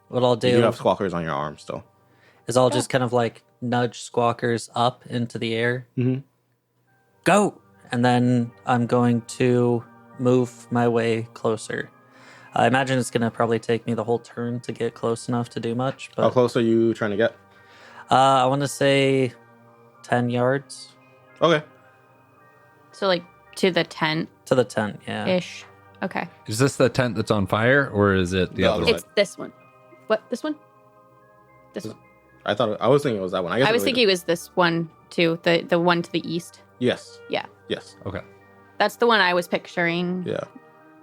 what I'll You do have squawkers on your arm still. is I'll just kind of like nudge squawkers up into the air. Mhm. Go! And then I'm going to move my way closer. I imagine it's going to probably take me the whole turn to get close enough to do much. How But close are you trying to get? I want to say 10 yards Okay. So like to the tent to the tent. Yeah. ish. Okay. Is this the tent that's on fire, or is it the The other other one? It's this one. What? This one? This one. I was thinking it was that one. I guess I was thinking it was this one too. The one to the east. Yes. Yeah. Yes. Okay. That's the one I was picturing. Yeah.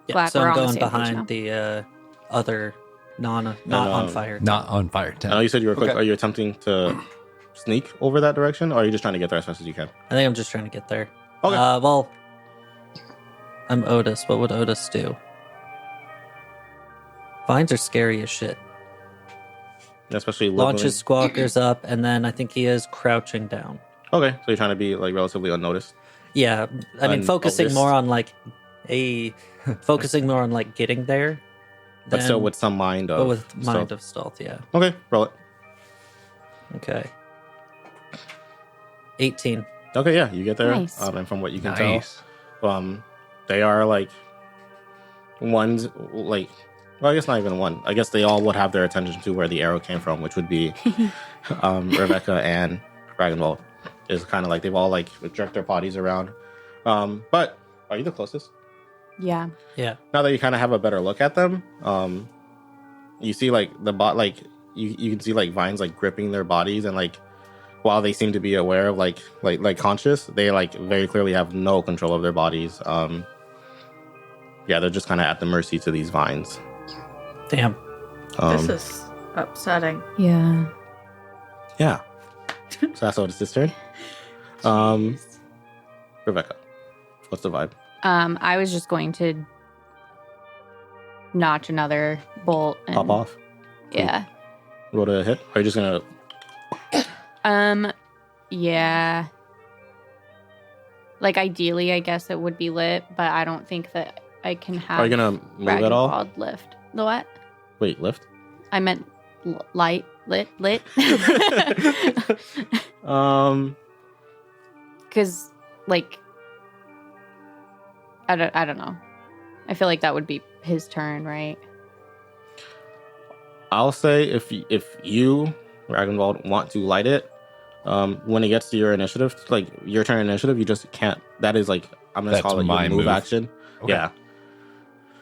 Yeah, Glad so we're I'm on the going same page now. behind the other not on fire. Not on fire tent. I know you said you were quick. Okay. Are you attempting to sneak over that direction, or are you just trying to get there as fast as you can? I think I'm just trying to get there. Okay. Well, I'm Otis. What would Otis do? Vines are scary as shit. Especially Launches squawkers up, and then I think he is crouching down. Okay, so you're trying to be like relatively unnoticed. Yeah, I mean, focusing Unnoticed. more on like focusing more on like getting there. But still with some mind of but with stealth. mind of stealth, yeah. Okay, roll it. Okay. 18. Okay, yeah, you get there. Nice. And from what you can Nice. tell, they are like ones like. Well, I guess not even one. I guess they all would have their attention to where the arrow came from, which would be Rebecca and Dragonwald. Is kind of like they've all like jerked their bodies around. But are you the closest? Yeah. Yeah. Now that you kind of have a better look at them, you see like the bot like you can see like vines like gripping their bodies, and like while they seem to be aware of like conscious, they like very clearly have no control of their bodies. Yeah, they're just kind of at the mercy to these vines. Damn. This is upsetting. Yeah. Yeah. So that's what it's this turn. Rebecca, what's the vibe? I was just going to notch another bolt and Pop off. Yeah. Roll to hit. Or are you just gonna? Yeah. Like ideally, I guess it would be lit, but I don't think that I can have Are you gonna move at all? Ragnvald lift. The what? Wait, lift. I meant lit. Because like I don't know. I feel like that would be his turn, right? I'll say if you Ragnvald want to light it, when it gets to your initiative, like your turn initiative, you just can't. That is like I'm gonna That's call it my your move move. action. Okay. Yeah.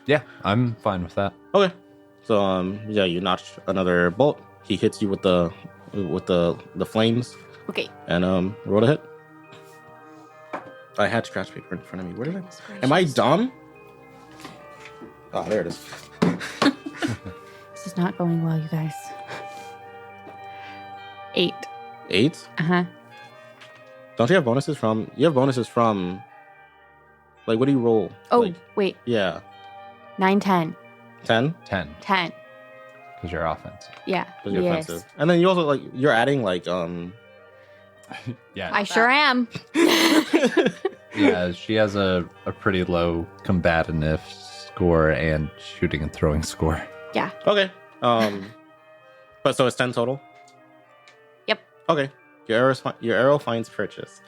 Yeah, I'm fine with that. Okay. So yeah, you notch another bolt. He hits you with the flames, Okay. and roll to hit. I had scratch paper in front of me. Where did I? Am I dumb? Oh, there it is. This is not going well, you guys. 8. 8? Uh-huh. Don't you have bonuses from? You have bonuses from. Like, what do you roll? Oh, Like, wait. yeah, 9, 10. 10. 10, 10. because you're offensive. Yeah. Because you're Yes. offensive, and then you also like you're adding like Yeah. I sure am. Yeah, she has a pretty low combativeness score and shooting and throwing score. Okay. But so it's 10 total. Yep. Okay. Your arrow finds purchase.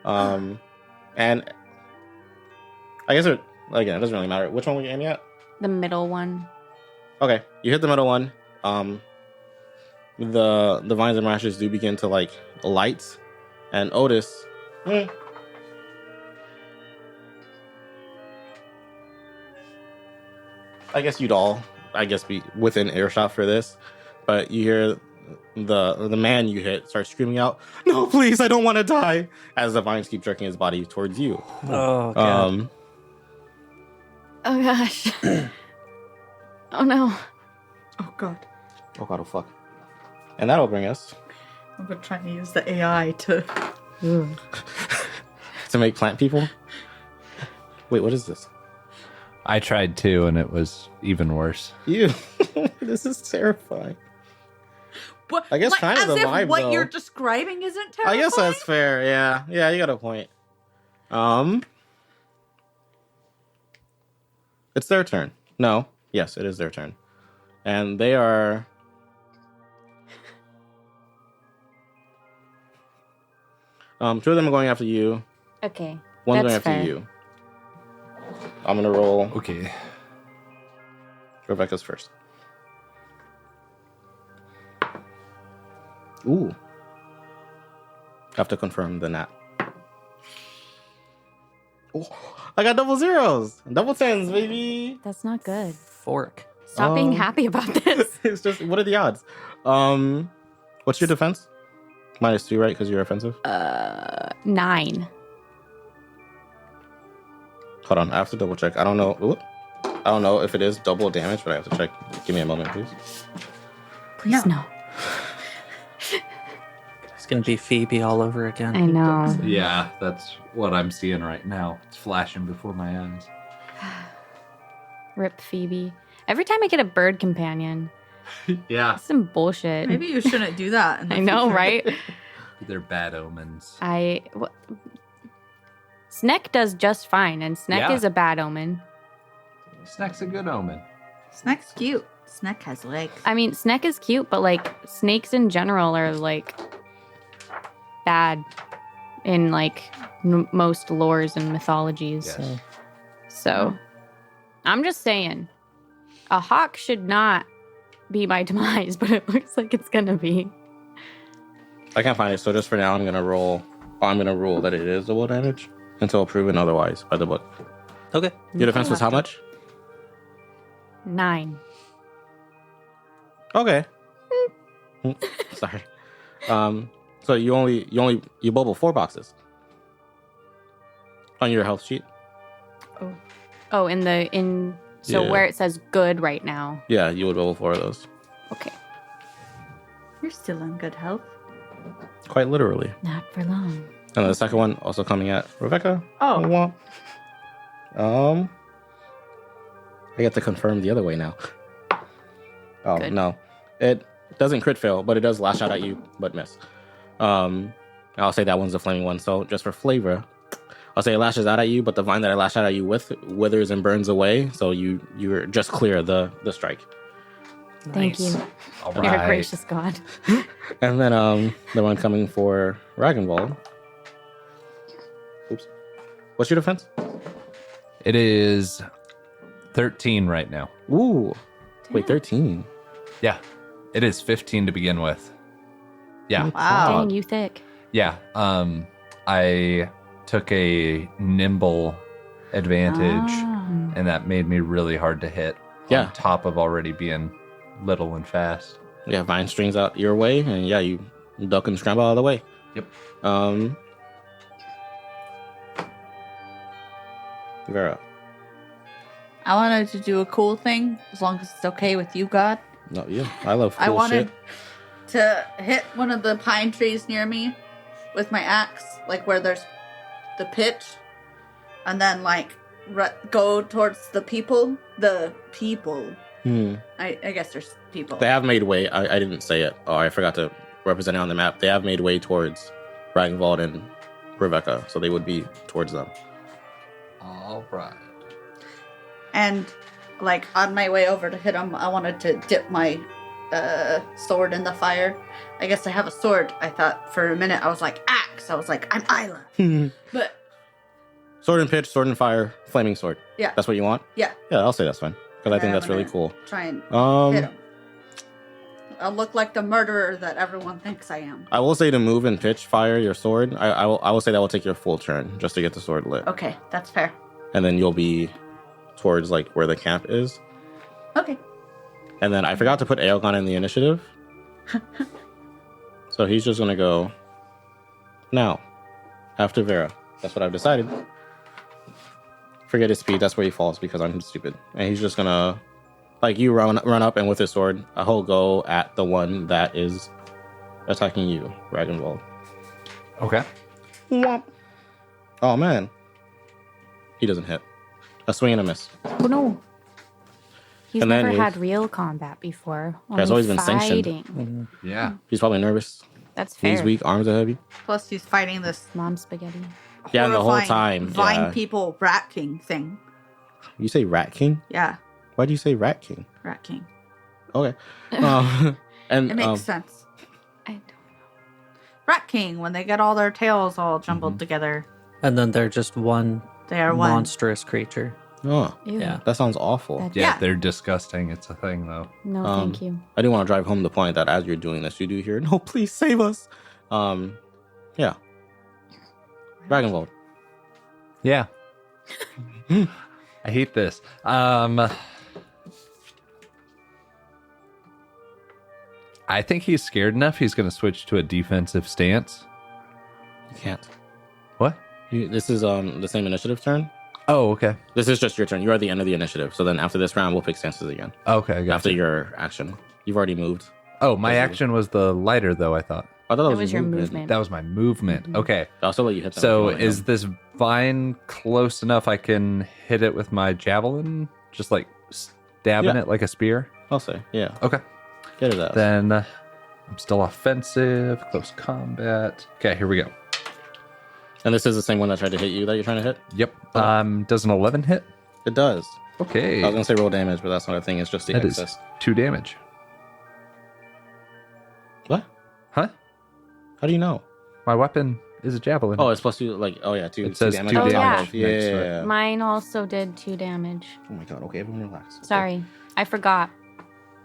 And I guess it again. It doesn't really matter which one were you aiming at. The middle one. Okay, you hit the middle one. The vines and rashes do begin to like light, and Otis. I guess you'd all, be within earshot for this, but you hear the man you hit start screaming out, "No, please, I don't want to die!" As the vines keep jerking his body towards you. Oh, God. Oh, gosh. Oh, no. Oh god. Oh god, oh fuck. And that'll bring us I've been trying to use the AI to. to make plant people. Wait, what is this? I tried to, and it was even worse. You. This is terrifying. What? I guess like, kind of as the if vibe, what though. you're describing isn't I terrifying. guess that's fair. Yeah, yeah, you got a point. It's their turn. No, yes, it is their turn, and they are. Two of them are going after you. Okay. One's going That's after fair. you. I'm gonna roll. Okay. Rebecca's first. Ooh. Have to confirm the nat. I got double zeros. Double tens, baby. That's not good. Fork. Stop being happy about this. It's just, what are the odds? What's your defense? -2, right? Because you're offensive. 9. Hold on, I have to double check. I don't know. I don't know if it is double damage, but I have to check. Give me a moment, please. Please no. It's gonna be Phoebe all over again. I know. Yeah, that's what I'm seeing right now. It's flashing before my eyes. Rip Phoebe. Every time I get a bird companion, Yeah, that's some bullshit. Maybe you shouldn't do that. in the I know, future. right? they're bad omens. Sneck does just fine, and Sneck Yeah. is a bad omen. Snack's a good omen. Snack's cute. Snack has legs. I mean, Sneck is cute, but like snakes in general are like bad in like most lores and mythologies. Yes. So I'm just saying, a hawk should not be my demise, but it looks like it's gonna be. I can't find it, so just for now, I'm gonna rule that it is double damage until proven otherwise by the book. Okay. Your defense was how much? 9. Okay. Sorry. So you bubble 4 boxes on your health sheet. Oh, so Yeah. where it says good right now. Yeah, you would bubble 4 of those. Okay. You're still in good health. Quite literally. Not for long. And the second one also coming at Rebecca. Oh. Womp. I get to confirm the other way now. Oh, Good. no. It doesn't crit fail, but it does lash out at you, but miss. I'll say that one's the flaming one. So just for flavor, I'll say it lashes out at you, but the vine that I lash out at you with withers and burns away. So you're just clear the strike. Thank you. All You're a right. gracious God. And then the one coming for Ragnvald. Oops. What's your defense? It is 13 right now. Ooh. Wait, 13. Yeah, it is 15 to begin with. Yeah. Wow. Dang, you thick. Yeah. I took a nimble advantage, Ah. and that made me really hard to hit. Yeah. On top of already being little and fast. Yeah, vine strings out your way, and yeah, you duck and scramble out of the way. Yep. Vera. I wanted to do a cool thing, as long as it's okay with you, God. No, yeah, I love cool I wanted shit. to hit one of the pine trees near me with my axe, like where there's the pitch, and then like go towards the people. The people. I guess there's people. They have made way. I didn't say it. Oh, I forgot to represent it on the map. They have made way towards Ragnvald and Rebecca, so they would be towards them. All right. And like on my way over to hit them, I wanted to dip my sword in the fire. I guess I have a sword. I thought for a minute I was like axe. I was like, I'm Isla. But Sword and pitch, sword and fire, flaming sword. yeah, That's what you want? yeah. Yeah, I'll say that's fine. Because I think I'm that's really gonna cool. Try and hit him. I'll look like the murderer that everyone thinks I am. I will say to move and pitch fire your sword. I will say that will take your full turn just to get the sword lit. Okay, that's fair. And then you'll be towards like where the camp is. Okay. And then I forgot to put Eoghan in the initiative. So he's just gonna go now. After Vera. That's what I've decided. Forget his speed, that's where he falls because I'm stupid. And he's just gonna like you run up and with his sword, he'll go at the one that is attacking you, Ragnvald. Okay. Womp. Oh man. He doesn't hit. A swing and a miss. Oh no. He's And then never with- had real combat before. Has Only always been sanctioned. fighting. Yeah. He's probably nervous. That's fair. He's weak, arms are heavy. Plus, he's fighting this Mom spaghetti. Yeah, and the whole horrifying time, Vine yeah. people Rat King thing. You say Rat King? Yeah, Why do you say Rat King? Rat King. Okay. And It makes sense. I don't. Rat King, when they get all their tails all jumbled together, And then they're just one they are one. monstrous creature. oh, Ew. Yeah. that sounds awful. That- Yeah, Yeah. they're disgusting. It's a thing, though. No, thank you. I do want to drive home the point that as you're doing this, you do hear, "No, please save us." Yeah. Dragonvolt. Yeah. I hate this. I think he's scared enough. He's going to switch to a defensive stance. You can't. What? This is the same initiative turn. Oh, okay. This is just your turn. You're at the end of the initiative. So then after this round, we'll pick stances again. Okay, I got After you. your action. You've already moved. Oh, my Basically. action was the lighter, though, I thought. I thought That was your movement. That was my movement. Mhm. Okay. I'll still let you hit them. So if you want, is this vine close enough I can hit it with my javelin? Just like stabbing Yeah. it like a spear? I'll say. Yeah. Okay. Get it out. Then I'm still offensive, close combat. Okay, here we go. And this is the same one that tried to hit you that you're trying to hit? Yep. Okay. Does an 11 hit? It does. Okay. I was going to say roll damage, but that's not a thing. It's just the That is excess. 2 damage. What? Huh? How do you know? My weapon is a javelin. Oh, it's supposed to, like, oh, yeah, 2 It says damage. 2 Oh, damage. Yeah. next to it. Yeah. Mine also did 2 damage. Oh, my God. Okay, everyone relax. Okay. Sorry. I forgot.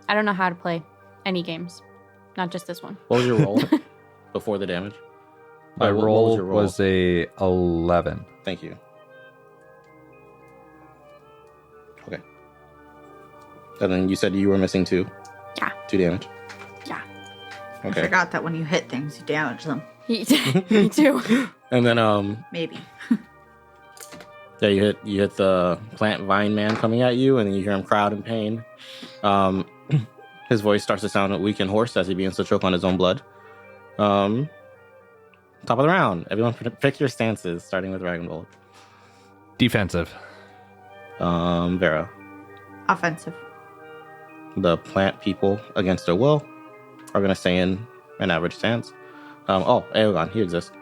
I don't know how to play any games. Not just this one. What was your roll before the damage? My What roll was your roll? was a 11. Thank you. Okay. And then you said you were missing 2? Yeah. 2 damage? Yeah. I Okay. forgot that when you hit things, you damage them. Me too. And then, Maybe. yeah, you hit the plant vine man coming at you, and then you hear him cry out in pain. His voice starts to sound weak and hoarse as he begins to choke on his own blood. Top of the round. Everyone pick your stances, starting with Dragonbolt. Defensive. Vera. Offensive. The plant people, against their will, are going to stay in an average stance. Eoghan, he exists.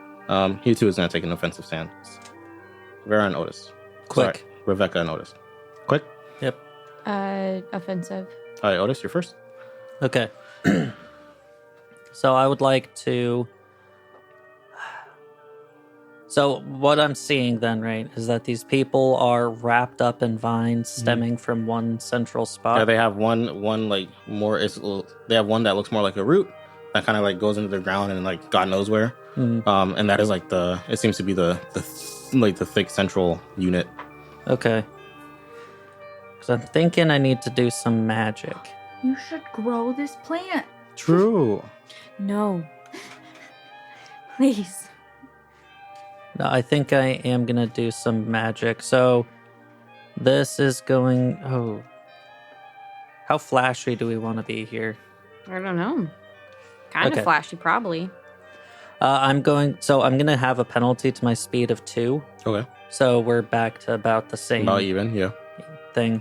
He too is going to take an offensive stance. Vera and Otis. Quick. Sorry, Rebecca and Otis. Quick. Yep. Offensive. All right, Otis, you're first. Okay. So I would like to. So what I'm seeing then, right, is that these people are wrapped up in vines stemming from one central spot. Yeah, they have one like more. They have one that looks more like a root that kind of like goes into the ground and like God knows where. And that is like it seems to be the thick central unit. Okay. Because I'm thinking I need to do some magic. You should grow this plant. True. No. Please. No, I think I am going to do some magic. So this is going... Oh. How flashy do we want to be here? I don't know. Kind Okay. of flashy, probably. I'm going to have a penalty to my speed of 2. Okay. So we're back to about the same About even. Yeah. thing.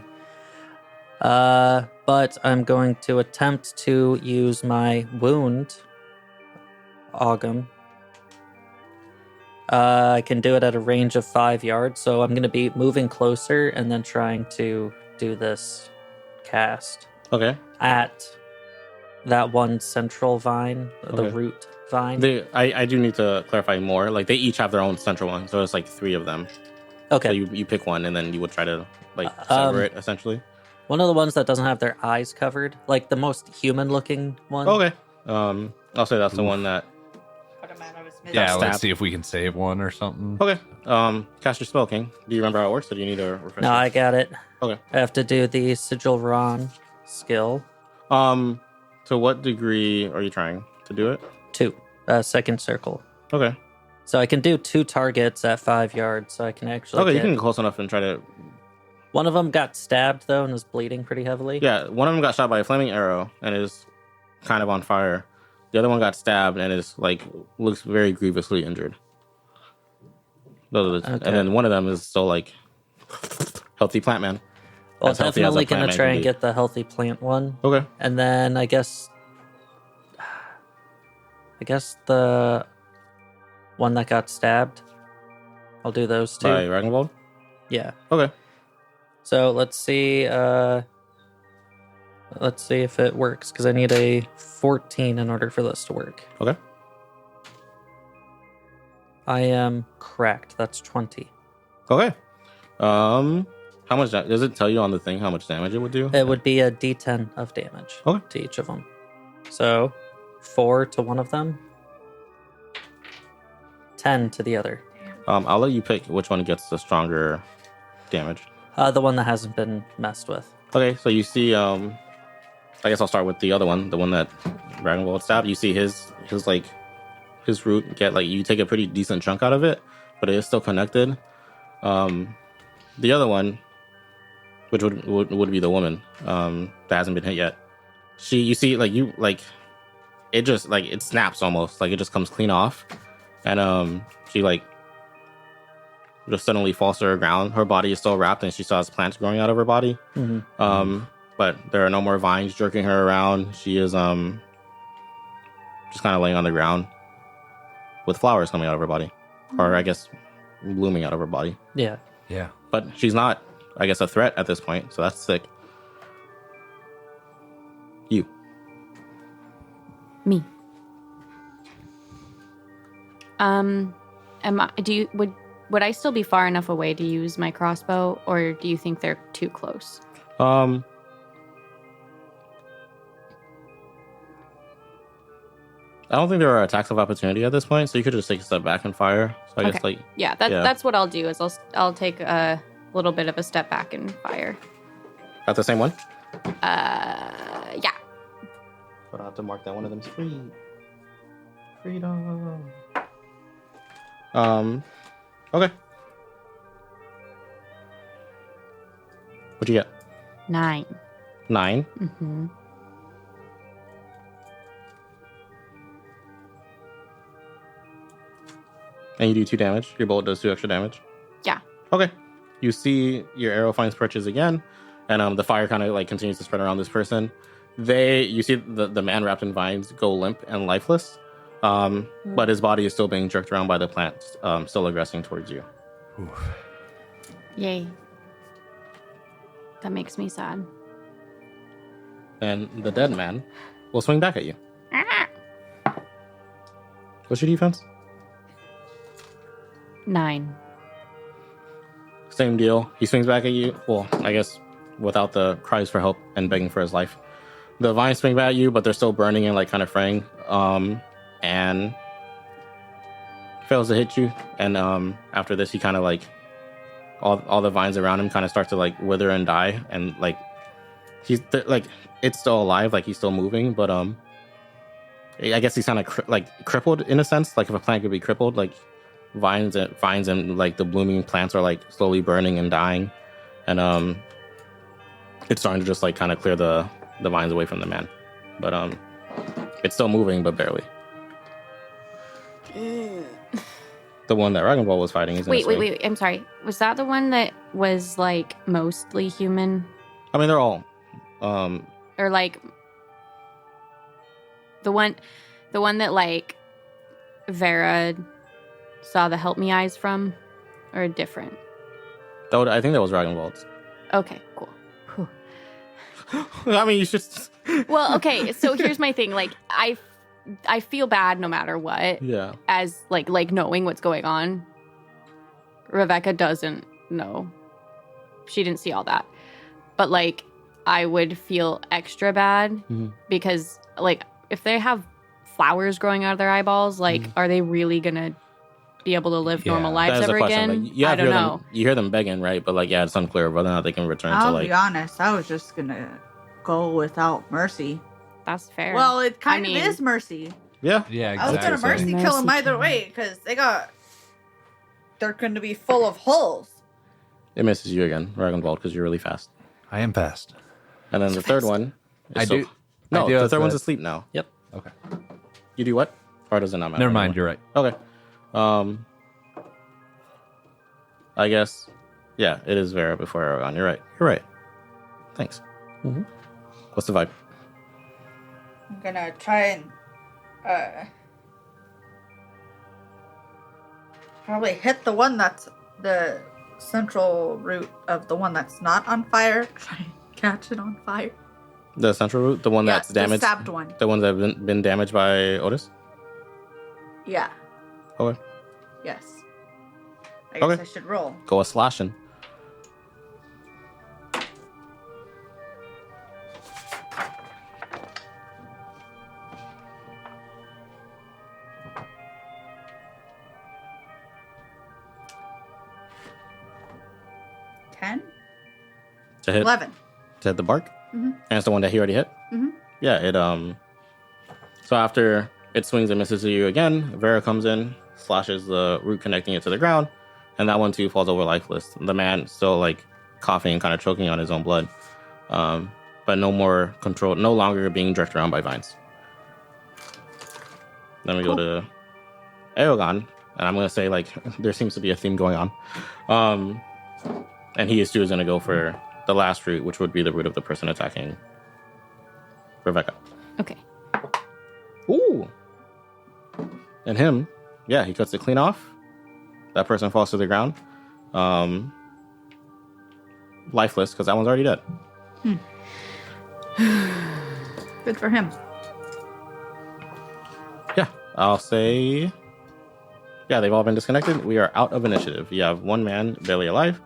But I'm going to attempt to use my wound, Eoghan. I can do it at a range of 5 yards, so I'm going to be moving closer and then trying to do this cast Okay. at that one central vine, the Okay. root vine. I do need to clarify more. Like they each have their own central one, so it's like 3 of them. Okay. So you pick one, and then you would try to like sever it essentially. One of the ones that doesn't have their eyes covered, like the most human-looking one. Okay. I'll say that's the one that. Put him out of his Yeah, Stab. let's see if we can save one or something. Okay. Cast your spell, King. Do you remember how it works, or do you need a refresher? No, I got it. Okay. I have to do the Sigil Ron skill. To what degree are you trying to do it? 2. Second circle. Okay. So I can do 2 targets at 5 yards, so I can actually Okay, you get... can get close enough and try to. One of them got stabbed, though, and is bleeding pretty heavily. Yeah, one of them got shot by a flaming arrow and is kind of on fire. The other one got stabbed and is like looks very grievously injured. Those are the, Okay. And then one of them is still like healthy plant man. Well, As healthy as a definitely plant going man to try can and be. get the healthy plant one. Okay. And then I guess the one that got stabbed. I'll do those 2. By Ragnvold? Yeah. Okay. So let's see if it works, because I need a 14 in order for this to work. Okay. I am correct. That's 20. Okay. How much does it tell you on the thing how much damage it would do? It would be a d10 of damage Okay. to each of them. So 4 to one of them, 10 to the other. I'll let you pick which one gets the stronger damaged? The one that hasn't been messed with. Okay, so you see, I guess I'll start with the other one, the one that Dragon Ball stabbed. You see his root get like you take a pretty decent chunk out of it, but it is still connected. The other one, which would be the woman, that hasn't been hit yet. You see it just like it snaps almost, like it just comes clean off, and she like just suddenly falls to the ground. Her body is still wrapped, and she still has plants growing out of her body. Mm-hmm. But there are no more vines jerking her around. She is just kind of laying on the ground with flowers coming out of her body, or I guess blooming out of her body. Yeah. Yeah. But she's not, I guess, a threat at this point, so that's sick. You. Me. Would I still be far enough away to use my crossbow, or do you think they're too close? I don't think there are attacks of opportunity at this point, so you could just take a step back and fire. So I guess like Yeah, that's what I'll do. Is I'll take a little bit of a step back and fire. at the same one. Yeah. But I have to mark that one of them's free. Freedom. Okay. What'd you get? 9. 9. Mm-hmm. And you do 2 damage. Your bullet does 2 extra damage. Yeah. Okay. You see your arrow finds perches again, and the fire kind of like continues to spread around this person. You see the man wrapped in vines go limp and lifeless, but his body is still being jerked around by the plants, still aggressing towards you. Oof. Yay. That makes me sad. And the dead man will swing back at you. Ah! What's your defense? 9. Same deal. He swings back at you. Well, I guess without the cries for help and begging for his life. The vines swing back at you, but they're still burning and like kind of fraying. And fails to hit you. And after this, he kind of like all the vines around him kind of start to like wither and die. And like it's still alive, like he's still moving, but I guess he's kind of crippled in a sense. Like if a plant could be crippled, like vines and like the blooming plants are like slowly burning and dying, and it's starting to just like kind of clear the vines away from the man, but it's still moving, but barely. The one that Dragon Ball was fighting is Wait. I'm sorry. Was that the one that was like mostly human, I mean, they're all or like the one that like Vera saw the help me eyes from, or different? I think that was Dragon Ball's. Okay, cool. Whew. I mean, you should. Well, okay. So here's my thing. Like I feel bad no matter what. Yeah. As like knowing what's going on. Rebecca doesn't know. She didn't see all that. But like I would feel extra bad because like if they have flowers growing out of their eyeballs, like are they really gonna be able to live normal lives ever again? Like, I don't know. You hear them begging, right? But like, yeah, it's unclear whether or not they can return to like. I'll be honest. I was just gonna go without mercy. That's fair. Well, it kind of is mercy. Yeah. Yeah, I was exactly. gonna mercy kill them either way because they're gonna be full of holes. It misses you again, Dragon Ball, because you're really fast. I am fast. And then the third one. The third one's asleep now. Yep. Okay. You do what? Or does it not matter? Never mind. You're right. Okay. I guess. Yeah, it is Vera before Eoghan. You're right. Thanks. Mm-hmm. What's the vibe? I'm gonna try and probably hit the one that's the central root of the one that's not on fire. Try and catch it on fire. The central root, the one that's damaged, the stabbed one. the ones that have been damaged by Otis. Yeah. Okay. Yes. I guess Okay. I should roll. Go a slashing. To hit 11. to hit the bark, Mhm. and it's the one that he already hit. Mhm. Yeah, it So after it swings and misses you again, Vera comes in, slashes the root connecting it to the ground, and that one too falls over lifeless. The man still like coughing and kind of choking on his own blood, but no more control, no longer being jerked around by vines. Then we go to Eoghan, and I'm gonna say like there seems to be a theme going on, and he too is gonna go for the last root, which would be the root of the person attacking Rebecca. Okay. Ooh. And him, yeah, he cuts it clean off. That person falls to the ground. Lifeless, because that one's already dead. Good for him. Yeah, I'll say... Yeah, they've all been disconnected. We are out of initiative. You have one man barely alive,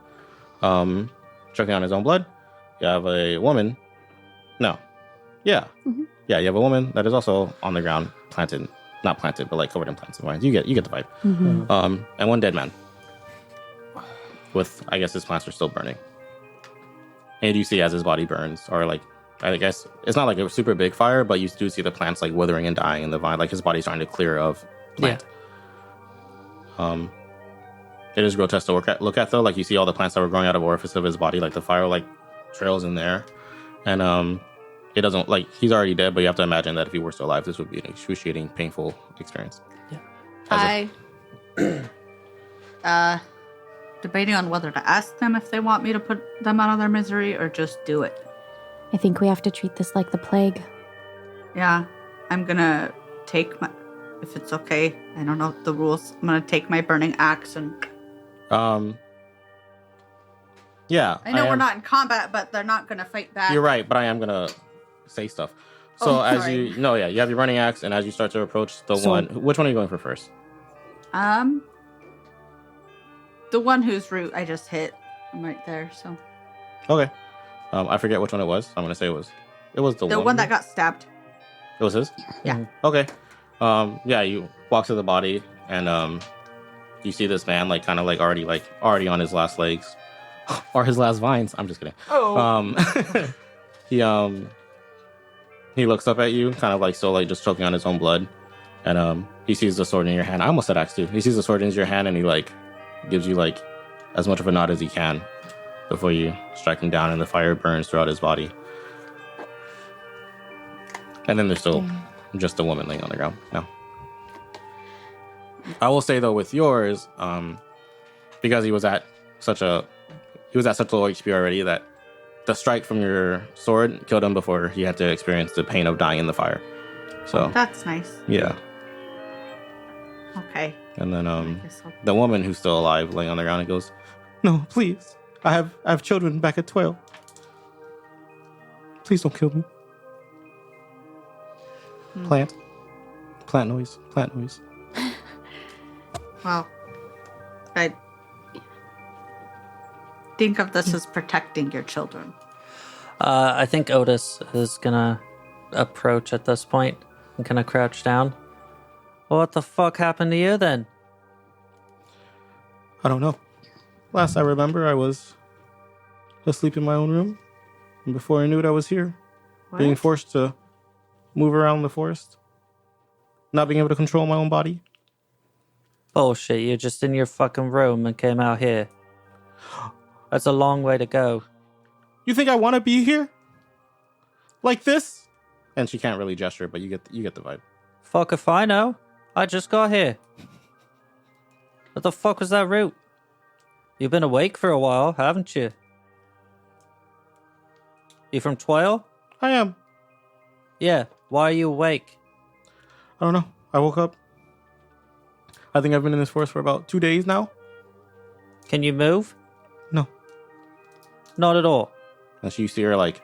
choking on his own blood. You have a woman... No. Yeah. Mhm. Yeah, you have a woman that is also on the ground, planted. Not planted, but like covered in plants and vines. You get the vibe. Mhm. And one dead man. With, I guess his plants are still burning. And you see as his body burns, or like, I guess, it's not like a super big fire, but you do see the plants like withering and dying in the vine, like his body's starting to clear of plant. It is grotesque to look at though, like you see all the plants that were growing out of orifice of his body, like the fire like trails in there. And it doesn't, like, he's already dead, but you have to imagine that if he were still alive, this would be an excruciating, painful experience. I debating on whether to ask them if they want me to put them out of their misery or just do it. I think we have to treat this like the plague. Yeah, I'm gonna take my, if it's okay, I don't know the rules. I'm gonna take my burning axe and. Yeah. I know we're am- not in combat, but they're not gonna fight back. You're right, but I am gonna say stuff. So Oh, as sorry. you have your running axe, and as you start to approach the So- one, which one are you going for first? The one whose root I just hit. I'm right there, so Okay. I forget which one it was. I'm gonna say it was the one that got stabbed. It was his? Yeah. Okay. Yeah, you walk to the body and you see this man like kind of like already on his last legs. Or his last vines. I'm just kidding. Oh. He looks up at you, kind of like still like just choking on his own blood. And he sees the sword in your hand. I almost said axe too. He sees the sword in your hand and he like gives you like as much of a nod as he can before you strike him down, and the fire burns throughout his body. And then there's still just a woman laying on the ground now. I will say though, with yours, because he was at such low HP already, that the strike from your sword killed him before he had to experience the pain of dying in the fire. So That's nice. yeah. Okay. And then Guess I'll- the woman who's still alive laying on the ground and goes, "No, please. I have children back at Tuaille. Please don't kill me." Plant noise. Well, I think of this as protecting your children. I think Otis is gonna approach at this point and kind of crouch down. What the fuck happened to you then? I don't know. Last I remember, I was asleep in my own room, and before I knew it, I was here, being What? forced to move around the forest, not being able to control my own body. Bullshit, you're just in your fucking room and came out here. That's a long way to go. You think I want to be here? Like this? And she can't really gesture, but you get the vibe. Fuck if I know. I just got here. What the fuck was that route? You've been awake for a while, haven't you? You from Tuaille? I am. Yeah, why are you awake? I don't know. I woke up. I think I've been in this forest for about 2 days now. Can you move? No. Not at all. And you see her like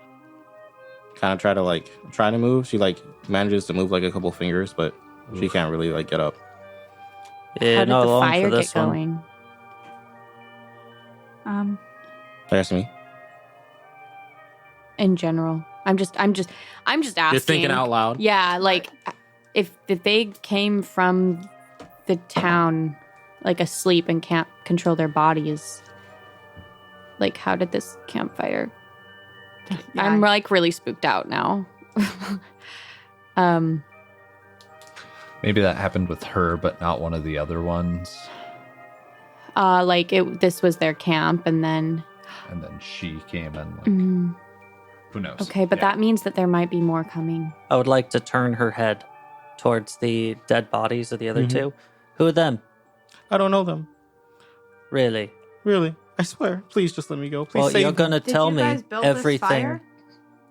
kind of try to move. She like manages to move like a couple fingers, but she can't really like get up. Yeah, How did not the long fire for get this one. going? There's me. In general, I'm just asking. You're thinking out loud. Yeah, like if they came from the town, like asleep and can't control their bodies, like how did this campfire I'm like really spooked out now. Maybe that happened with her, but not one of the other ones. Like this was their camp, and then she came and like, who knows? Okay, but that means that there might be more coming. I would like to turn her head towards the dead bodies of the other Mhm. two. Who are them? I don't know them. Really? Really. I swear. Please just let me go. Please Well, save you're me. gonna Did tell you me guys build this everything. fire?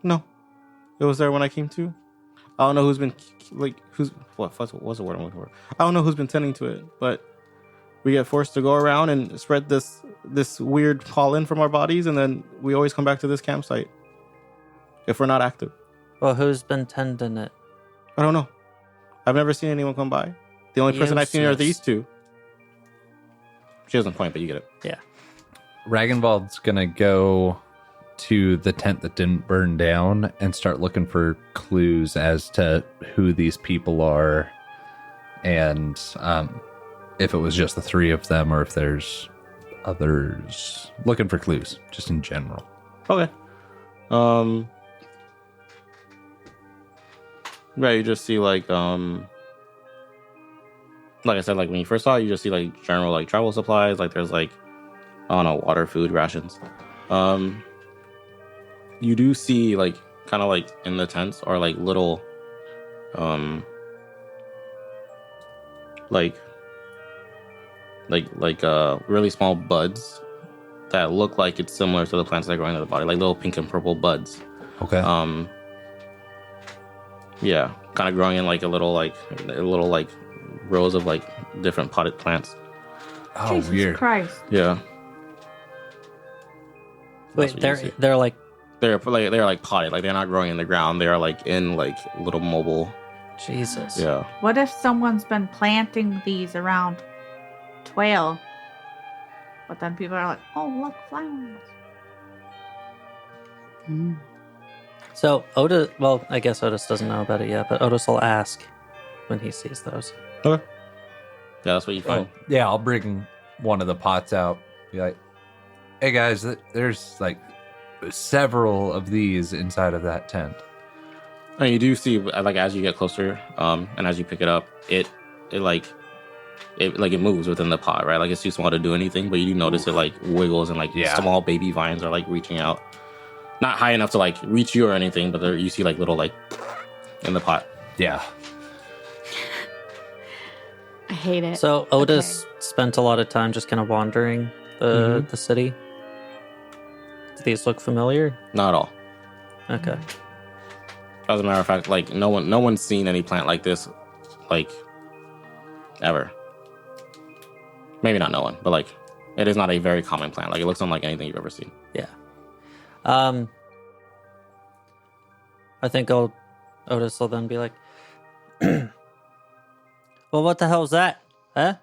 No. It was there when I came to. I don't know who's been what's the word I'm looking for? I don't know who's been tending to it, but we get forced to go around and spread this weird pollen from our bodies, and then we always come back to this campsite if we're not active. Well, who's been tending it? I don't know. I've never seen anyone come by. The only person I've seen are Useless. these two. She doesn't point, but you get it. Yeah. Ragnvald's gonna go to the tent that didn't burn down and start looking for clues as to who these people are, and if it was just the three of them or if there's others. Looking for clues, just in general. Okay. Yeah, you just see like I said, like when you first saw it, you just see like general like travel supplies, like there's like, I don't know, water, food, rations. You do see like kind of like in the tents are like little like really small buds that look like it's similar to the plants that are growing in the body, like little pink and purple buds. Okay. Yeah, kind of growing in like a little like rows of like different potted plants. Oh, Jesus weird. Christ. Yeah. Wait, That's what you see. they're like They're like potted, like they're not growing in the ground. They are like in like little mobile. Jesus. Yeah. What if someone's been planting these around Tuaille? But then people are like, oh, look, flowers. So Otis, well, I guess Otis doesn't know about it yet, but Otis will ask when he sees those. Okay. Yeah, that's what you found. Yeah, I'll bring one of the pots out. Be like, hey guys, there's like several of these inside of that tent. And you do see, like, as you get closer, and as you pick it up, it moves within the pot, right? Like it's too small to do anything, but you do notice it like wiggles and like small baby vines are like reaching out, not high enough to like reach you or anything, but you see like little like in the pot. Yeah. I hate it. So Otis spent a lot of time just kind of wandering the city. Do these look familiar? Not at all. Okay. As a matter of fact, like no one's seen any plant like this, like ever. Maybe not no one, but like it is not a very common plant. Like it looks unlike anything you've ever seen. Yeah. I think Otis will then be like, well, what the hell's that? Huh?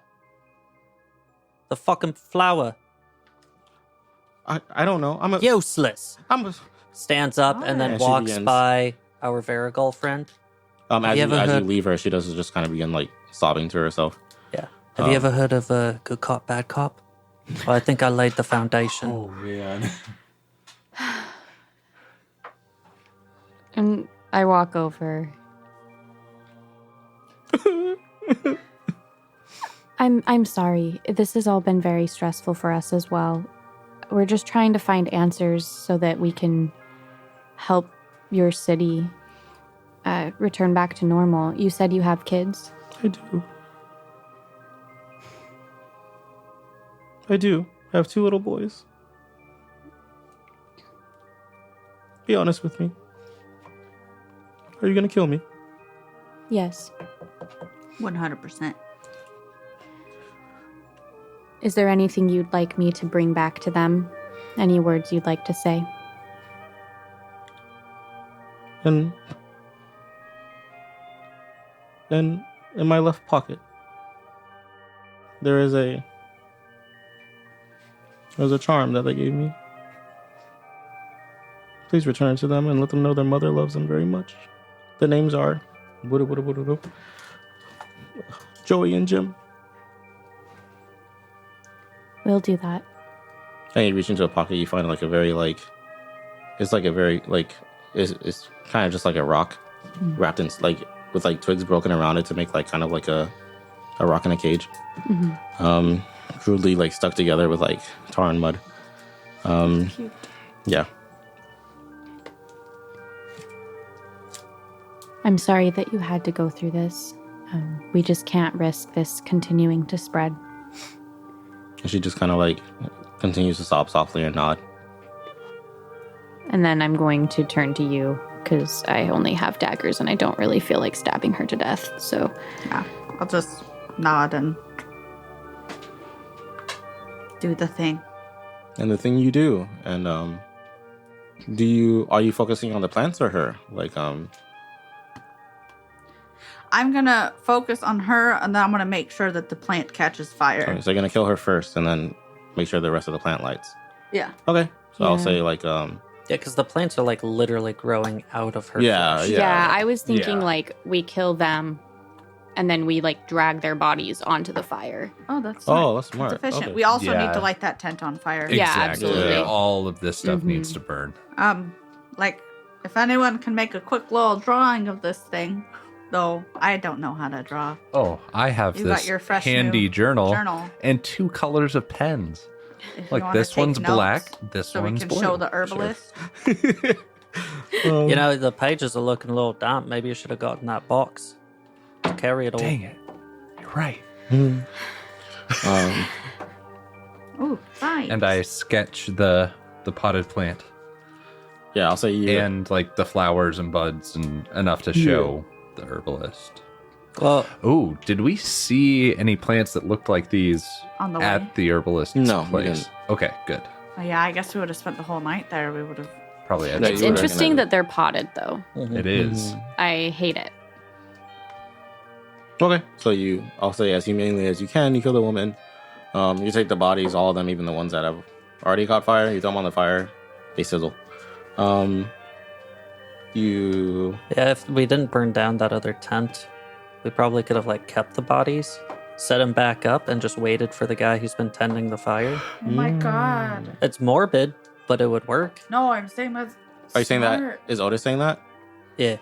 The fucking flower. I don't know. Useless. Stands up and then And she walks begins. by our Varigal friend. As you you ever heard- leave her, she does just kind of begin like sobbing to herself. Yeah. Have you ever heard of good cop, bad cop? Well, I think I laid the foundation. Oh man. And I walk over. I'm sorry. This has all been very stressful for us as well. We're just trying to find answers so that we can help your city return back to normal. You said you have kids? I do. I have 2 little boys. Be honest with me. Are you gonna kill me? Yes. 100%. Is there anything you'd like me to bring back to them? Any words you'd like to say? And in my left pocket, there's a charm that they gave me. Please return it to them and let them know their mother loves them very much. The names are Joey and Jim. We'll do that. And you reach into a pocket, you find like a very like It's like a very like it's kind of just like a rock wrapped in like with like twigs broken around it to make like kind of like a rock in a cage. Crudely like stuck together with like tar and mud. Cute. Yeah. I'm sorry that you had to go through this. We just can't risk this continuing to spread. And she just kind of like continues to sob softly and nod. And then I'm going to turn to you because I only have daggers and I don't really feel like stabbing her to death. So Yeah, I'll just nod and do the thing. And the thing you do, and are you focusing on the plants or her? Like I'm gonna focus on her, and then I'm gonna make sure that the plant catches fire. so you're gonna kill her first, and then make sure the rest of the plant lights. Yeah. Okay. So I'll Yeah. say like Yeah, because the plants are like literally growing out of her. Yeah, flesh. yeah, I was thinking Yeah. like we kill them and then we like drag their bodies onto the fire. Oh, that's smart. oh, that's smart. That's efficient. Okay. We also Yeah. need to light that tent on fire. Yeah, Exactly. absolutely. All of this stuff Mhm. needs to burn. Like if anyone can make a quick little drawing of this thing, though I don't know how to draw. Oh, I have You got this your fresh handy new journal Journal. and 2 colors of pens. If you Like wanna this take one's notes, black, this so we one's can blue. show the herbalist. You know, the pages are looking a little damp. Maybe you should have gotten that box to carry it all. Dang it. You're right. Ooh, fine. And I sketch the potted plant Yeah, I'll say you. and like the flowers and buds and enough to show the herbalist. Well, Oh, did we see any plants that looked like these On the way. at the herbalist's No, we place? didn't. Okay, good. Oh, yeah, I guess we would have spent the whole night there. We would have. Probably Yeah, edgy. It's you would interesting recognize that they're potted though. It is. I hate it. Okay. So I'll say as humanely as you can, you kill the woman. You take the bodies, all of them, even the ones that have already caught fire. You throw them on the fire, they sizzle. You yeah, if we didn't burn down that other tent, we probably could have like kept the bodies, set them back up, and just waited for the guy who's been tending the fire. Oh my god. It's morbid, but it would work. No, I'm saying that's. are you saying that? smart. Is Otis saying that? Yeah.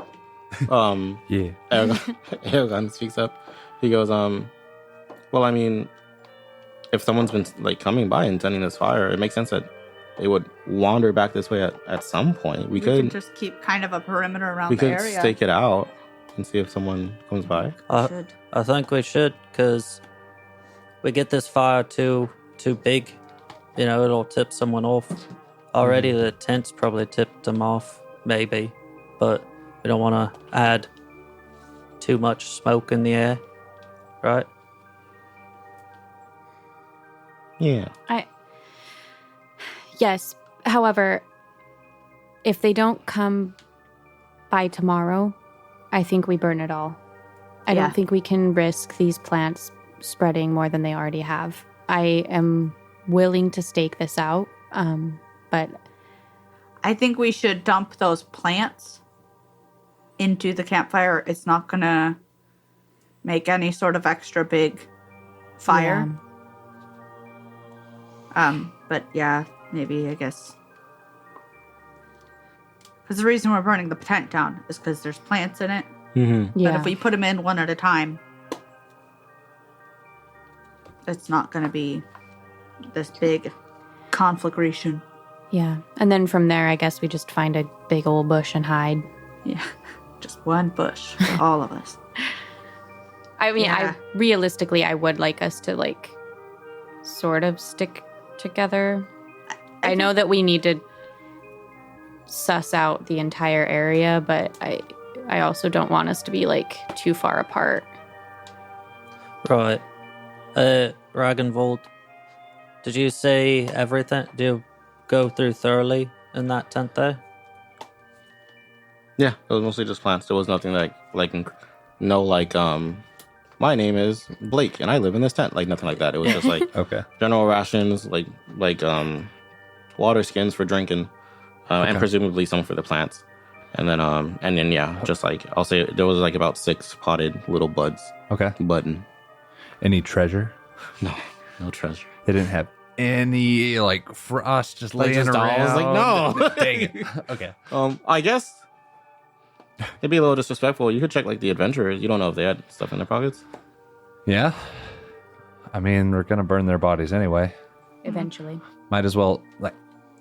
Yeah. Eoghan speaks up. He goes, well, I mean, if someone's been like coming by and tending this fire, it makes sense that they would wander back this way at some point. We can could just keep kind of a perimeter around the could area. stake it out and see if someone comes by. Should. I think we should, because we get this fire too big, you know, it'll tip someone off. Already the tent's probably tipped them off, maybe, but we don't want to add too much smoke in the air, right? Yeah. Yes. However, if they don't come by tomorrow, I think we burn it all. I Yeah. don't think we can risk these plants spreading more than they already have. I am willing to stake this out, but I think we should dump those plants into the campfire. It's not gonna make any sort of extra big fire. But yeah, maybe I guess. Because the reason we're burning the tent down is because there's plants in it. Mm-hmm. Yeah. But if we put them in one at a time, it's not going to be this big conflagration. Yeah. And then from there, I guess we just find a big old bush and hide. Yeah, just one bush for all of us. I mean, Yeah. realistically, I would like us to like sort of stick together. I know that we need to suss out the entire area, but I also don't want us to be like too far apart. Right. Ragnvold, did you say everything? Did you go through thoroughly in that tent there? Yeah, it was mostly just plants. There was nothing my name is Blake and I live in this tent. Like nothing like that. It was just like Okay. general rations, like water skins for drinking, and Okay. presumably some for the plants. And then yeah, just like I'll say there was like about 6 potted little buds. Okay. Button. Any treasure? No treasure. They didn't have any like frost just Like, laying just around. dolls? Like, no. Dang it. Okay. I guess it'd be a little disrespectful. You could check like the adventurers. You don't know if they had stuff in their pockets. Yeah. I mean, we're gonna burn their bodies anyway. Eventually. Might as well like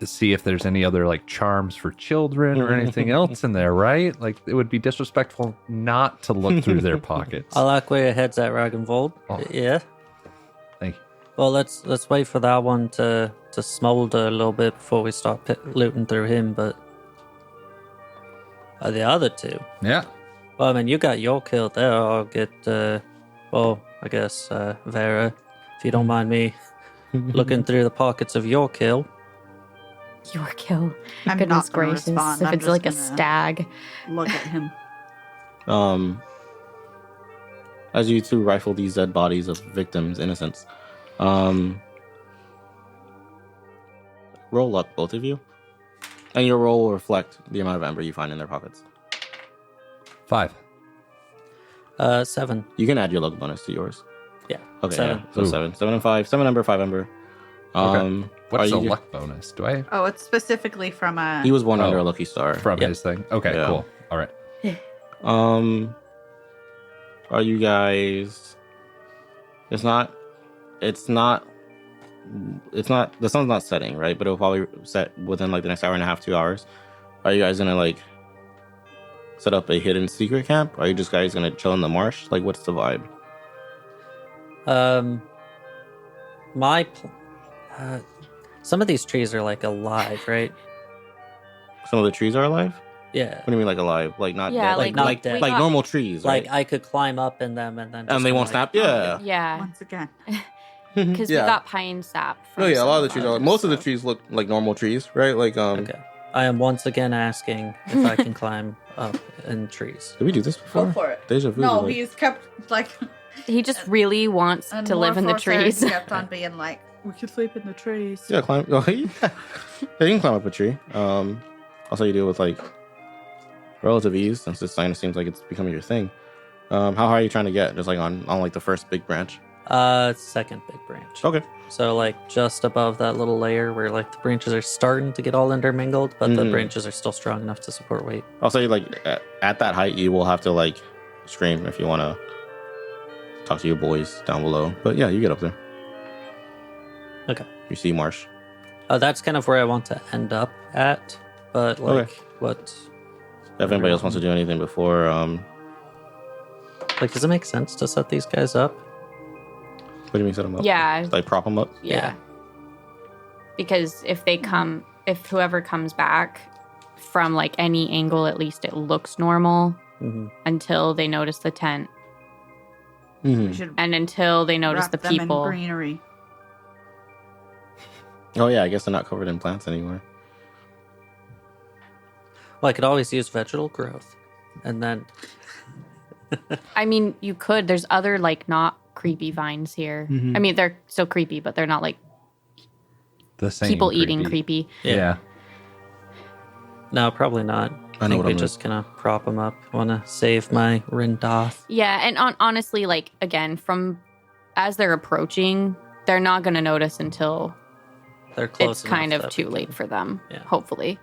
see if there's any other like charms for children or anything else in there, right? Like it would be disrespectful not to look through their pockets. I like where your head's at, Ragnvold. Oh. Yeah. Thank you. Well, let's wait for that one to smolder a little bit before we start looting through him. But the other two, Yeah. well, I mean, you got your kill there. I'll get, I guess Vera, if you don't mind me looking through the pockets of your kill. Your kill. I'm Goodness not gonna gracious. respond. If I'm it's just like a gonna stag. Look at him. As you two rifle these dead bodies of victims, innocents, roll luck, both of you, and your roll will reflect the amount of ember you find in their pockets. 5. 7. You can add your luck bonus to yours. Yeah. Okay, 7. yeah. So Ooh. 7. 7 and 5. 7 ember, 5 ember. Okay. What's are the you- luck bonus? Do I Oh, it's specifically from a. He was born under Oh. a lucky star. from Yeah. his thing? Okay, Yeah. cool. All right. Are you guys? It's not. The sun's not setting, right? But it'll probably set within like the next hour and a half, 2 hours. Are you guys gonna like set up a hidden secret camp? Are you just guys gonna chill in the marsh? Like, what's the vibe? Some of these trees are like alive, right? Some of the trees are alive. Yeah. What do you mean, like alive? Like not Yeah, dead? like like not like, dead. like We normal trees, Like right? I could climb up in them and then just And they kinda, won't like, snap. Yeah. Yeah. Once again. Because we got pine sap. No, from yeah. A lot of the some trees are. others, Most of the so- trees look like normal trees, right? Like Okay. I am once again asking if I can climb up in trees. Did we do this before? Go for it. Deja vu. No, like- he's kept like. He just really wants and to live in the Forsair trees. kept on being like, we could sleep in the trees. Yeah, climb. Oh, yeah. Yeah, you can climb up a tree. Also, you deal with like relative ease since this kind of seems like it's becoming your thing. How high are you trying to get? Just like on like the first big branch. Second big branch. Okay. So like just above that little layer where like the branches are starting to get all intermingled, but the Mhm. branches are still strong enough to support weight. I'll say like at that height, you will have to like scream if you want to talk to your boys down below. But yeah, you get up there. Okay. You see marsh. That's kind of where I want to end up at. But like, Okay. what? If anybody else wants to do anything before, Like, does it make sense to set these guys up? what do you mean set them up? Yeah. Like prop them up. Yeah. Because if whoever comes back from like any angle, at least it looks normal Mm-hmm. until they notice the tent Mm-hmm. We should and until they notice wrap the them in people. greenery. Oh yeah, I guess they're not covered in plants anymore. Well, I could always use vegetal growth, and then I mean, you could. There's other like not creepy vines here. Mhm. I mean, they're still creepy, but they're not like The same people eating creepy. Yeah. no, probably not. I know think what we're I'm just gonna prop them up. Want to save my Rindoth. Yeah, and honestly, like again, from as they're approaching, they're not going to notice until They're close. it's kind enough of that too we late can- for them. Yeah. Hopefully.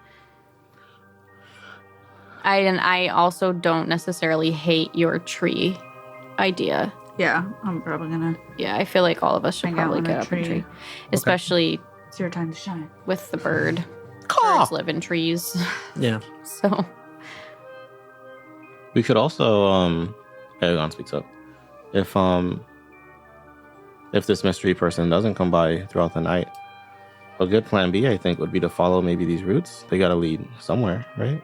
I also don't necessarily hate your tree idea. Yeah, I'm probably gonna. Yeah, I feel like all of us should Hang out probably in get a up in a tree. tree, especially It's your time to shine. with the bird. Caw! Birds live in trees, Yeah. so We could also Eoghan speaks up. If this mystery person doesn't come by throughout the night, a good plan B I think would be to follow maybe these routes. They gotta lead somewhere, right?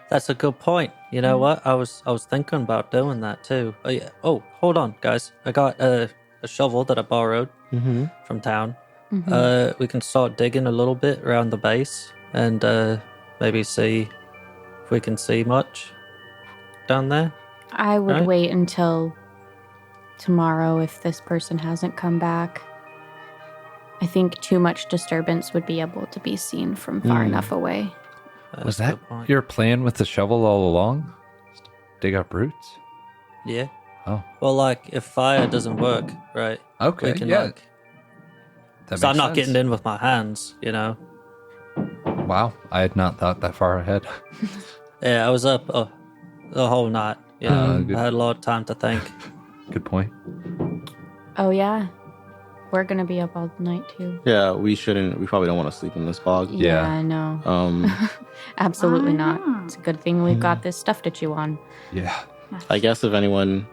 That's a good point. You know what? I was thinking about doing that too. Oh yeah. Oh, hold on, guys. I got a shovel that I borrowed Mm-hmm. from town. mhm. We can start digging a little bit around the base and maybe see if we can see much down there. I would Right. wait until tomorrow if this person hasn't come back. I think too much disturbance would be able to be seen from far Mm. enough away. Was That's a that good point. your plan with the shovel all along? Dig up roots? Yeah. Oh. Well, like if fire doesn't work, right? Okay. We can Yeah. like That So I'm makes not sense. getting in with my hands, you know. Wow, I had not thought that far ahead. Yeah, I was up the whole night. You know, good. I had a lot of time to think. Good point. Oh yeah, we're gonna be up all night too. Yeah, we shouldn't. We probably don't want to sleep in this bog. Yeah. I know. Oh, Absolutely not. yeah. It's a good thing we've got this stuff to chew on. Yeah. I guess if anyone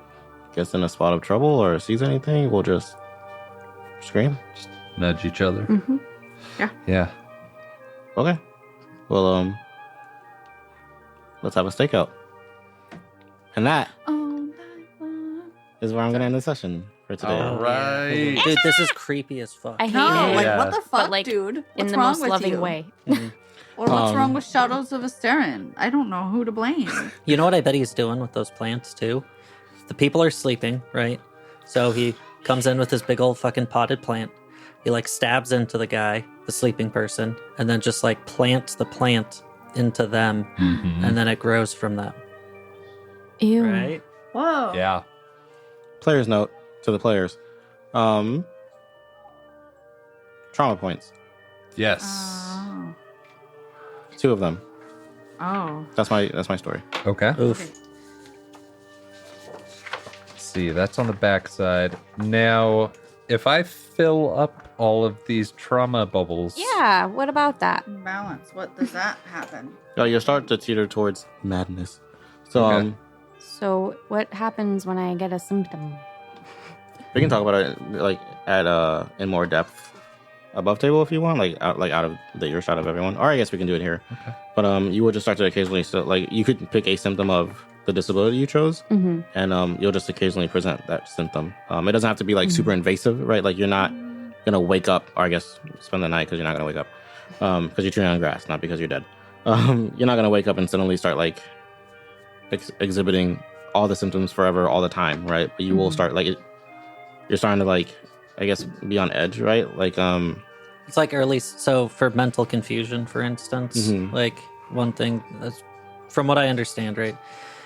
gets in a spot of trouble or sees anything, we'll just scream. Nudge each other. Mm-hmm. Yeah. Okay. Well, let's have a stakeout. And that is where I'm gonna end the session for today. All right. Dude, this is creepy as fuck. I hate No, it. like Yeah. what the fuck, But, like, dude? in What's the wrong most with loving you? way. Or what's wrong Um, with Shadows of Esteren? I don't know who to blame. You know what I bet he's doing with those plants too? The people are sleeping, right? So he comes in with his big old fucking potted plant. He like stabs into the guy, the sleeping person, and then just like plants the plant into them, Mhm. and then it grows from them, Ew. right? Whoa. Yeah. Player's note to the players. Trauma points. Yes. Oh. 2 of them. Oh. That's my story. Okay. Oof. Let's see, that's on the backside. Now, if I fill up all of these trauma bubbles. Yeah. What about that? Balance. What does that happen? Oh, you'll start to teeter towards madness. So Okay. So what happens when I get a symptom? we can talk about it like at in more depth above table if you want, like out of the earshot of everyone. Or I guess we can do it here. Okay. But you will just start to occasionally like you could pick a symptom of the disability you chose, Mm-hmm. and you'll just occasionally present that symptom. It doesn't have to be like super invasive, right? Like you're not gonna wake up, or I guess spend the night because you're not gonna wake up because you're chewing on grass, not because you're dead. You're not gonna wake up and suddenly start like exhibiting all the symptoms forever, all the time, right? But you will start like you're starting to like, I guess, be on edge, right? Like It's like early. So for mental confusion, for instance, Mhm. like one thing that's from what I understand, right?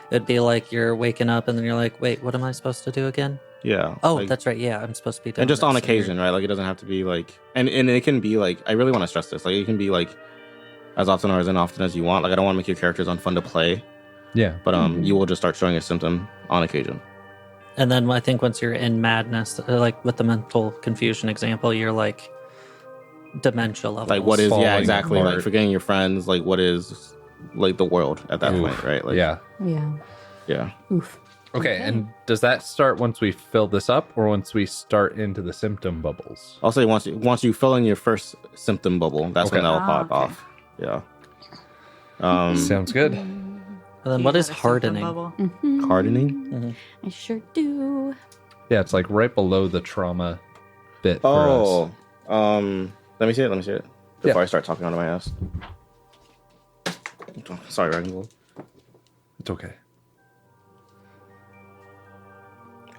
It'd be like you're waking up and then you're like, wait, what am I supposed to do again? yeah. Oh, like, that's right. Yeah, I'm supposed to be doing and just on this. And you're- occasion, right? Like it doesn't have to be like, and it can be like, I really want to stress this. Like it can be like as often or as often as you want. Like I don't want to make your characters unfun to play, Yeah. but you will just start showing a symptom on occasion. And then I think once you're in madness, like with the mental confusion example, you're like dementia level. Like what is Falling exactly like apart. forgetting your friends, like what is like the world at that Oof. point, right? Like Yeah. Yeah. yeah. Oof. Okay, and does that start once we fill this up or once we start into the symptom bubbles? I'll say once you fill in your first symptom bubble, that's when Okay. that'll pop okay. off. Yeah. Sounds good. And then what is hardening? Mhm. Hardening? I sure do. Yeah, it's like right below the trauma bit for us. Oh, let me see it. Before Yeah. I start talking out of my ass. Sorry, Dragon Ball. It's okay.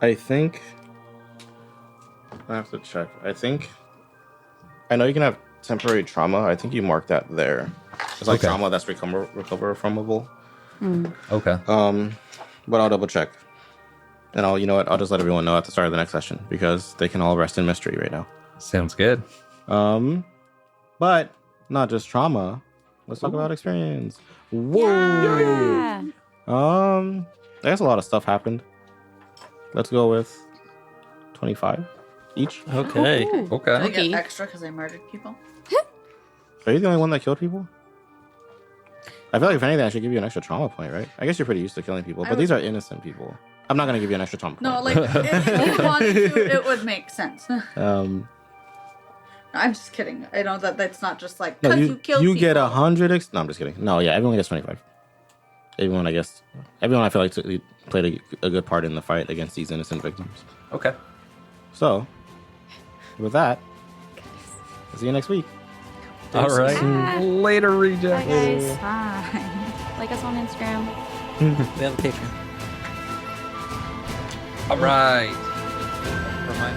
I think I have to check. I know you can have temporary trauma. I think you mark that there. It's like Okay. trauma that's recoverable. Okay. But I'll double check. And you know what? I'll just let everyone know at the start of the next session because they can all rest in mystery right now. Sounds good. But not just trauma. Let's talk about experience. Whoa. Yeah. I guess a lot of stuff happened. Let's go with 25 each. Okay. Did I Okay. get Okay. extra because I murdered people? Are you the only one that killed people? I feel like if anything, I should give you an extra trauma point, right? I guess you're pretty used to killing people, I but these are innocent people. I'm not gonna give you an extra trauma point. No, like if you wanted to, it would make sense. I'm just kidding. I know that that's not just like no, because you killed you get people. 100. No, I'm just kidding. No, yeah, everyone gets 25. Everyone I feel like played a good part in the fight against these innocent victims. Okay. So, with that, I'll see you next week. All right. Ah. Later, Bye, reject. guys. Bye. Like us on Instagram. We have a Patreon. All right. For my